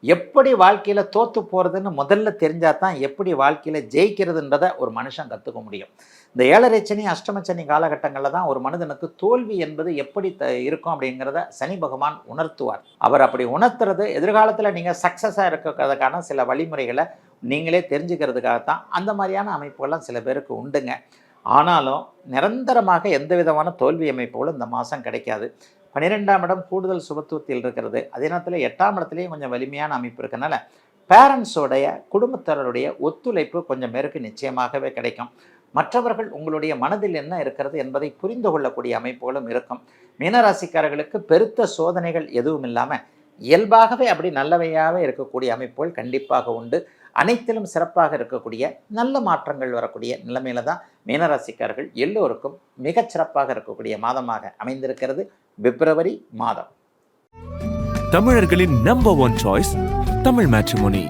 எப்படி வாழ்க்கையில் தோற்று போகிறதுன்னு முதல்ல தெரிஞ்சால் தான் எப்படி வாழ்க்கையில் ஜெயிக்கிறதுன்றதை ஒரு மனுஷன் கற்றுக்க முடியும். இந்த 7.5 சனி அஷ்டமச்சனி காலகட்டங்களில் தான் ஒரு மனிதனுக்கு தோல்வி என்பது எப்படி இருக்கும் அப்படிங்கிறத சனி பகவான் உணர்த்துவார். அவர் அப்படி உணர்த்துறது எதிர்காலத்தில் நீங்கள் சக்ஸஸாக இருக்கிறதுக்கான சில வழிமுறைகளை நீங்களே தெரிஞ்சுக்கிறதுக்காகத்தான். அந்த மாதிரியான அமைப்புகள்லாம் சில பேருக்கு உண்டுங்க. ஆனாலும் நிரந்தரமாக எந்த விதமான தோல்வி அமைப்புகளும் இந்த மாதம் கிடைக்காது. 12ஆம் இடம் கூடுதல் சுபத்துவத்தில் இருக்கிறது. அதே நேரத்தில் 8ஆம் இடத்துலேயும் கொஞ்சம் வலிமையான அமைப்பு இருக்கனால பேரண்ட்ஸோடைய குடும்பத்தினருடைய ஒத்துழைப்பு கொஞ்சம் பேருக்கு நிச்சயமாகவே கிடைக்கும். மற்றவர்கள் உங்களுடைய மனதில் என்ன இருக்கிறது என்பதை புரிந்து கொள்ளக்கூடிய அமைப்புகளும் இருக்கும். மீனராசிக்காரர்களுக்கு பெருத்த சோதனைகள் எதுவும் இல்லாமல் இயல்பாகவே அப்படி நல்லவையாகவே இருக்கக்கூடிய அமைப்புகள் கண்டிப்பாக உண்டு. அனைத்திலும் சிறப்பாக இருக்கக்கூடிய நல்ல மாற்றங்கள் வரக்கூடிய நிலைமையில தான் மீனராசிக்காரர்கள் எல்லோருக்கும் மிகச்சிறப்பாக இருக்கக்கூடிய மாதமாக அமைந்திருக்கிறது பிப்ரவரி மாதம். தமிழர்களின் நம்பர் 1 சாய்ஸ் தமிழ் மேட்ரிமோனி.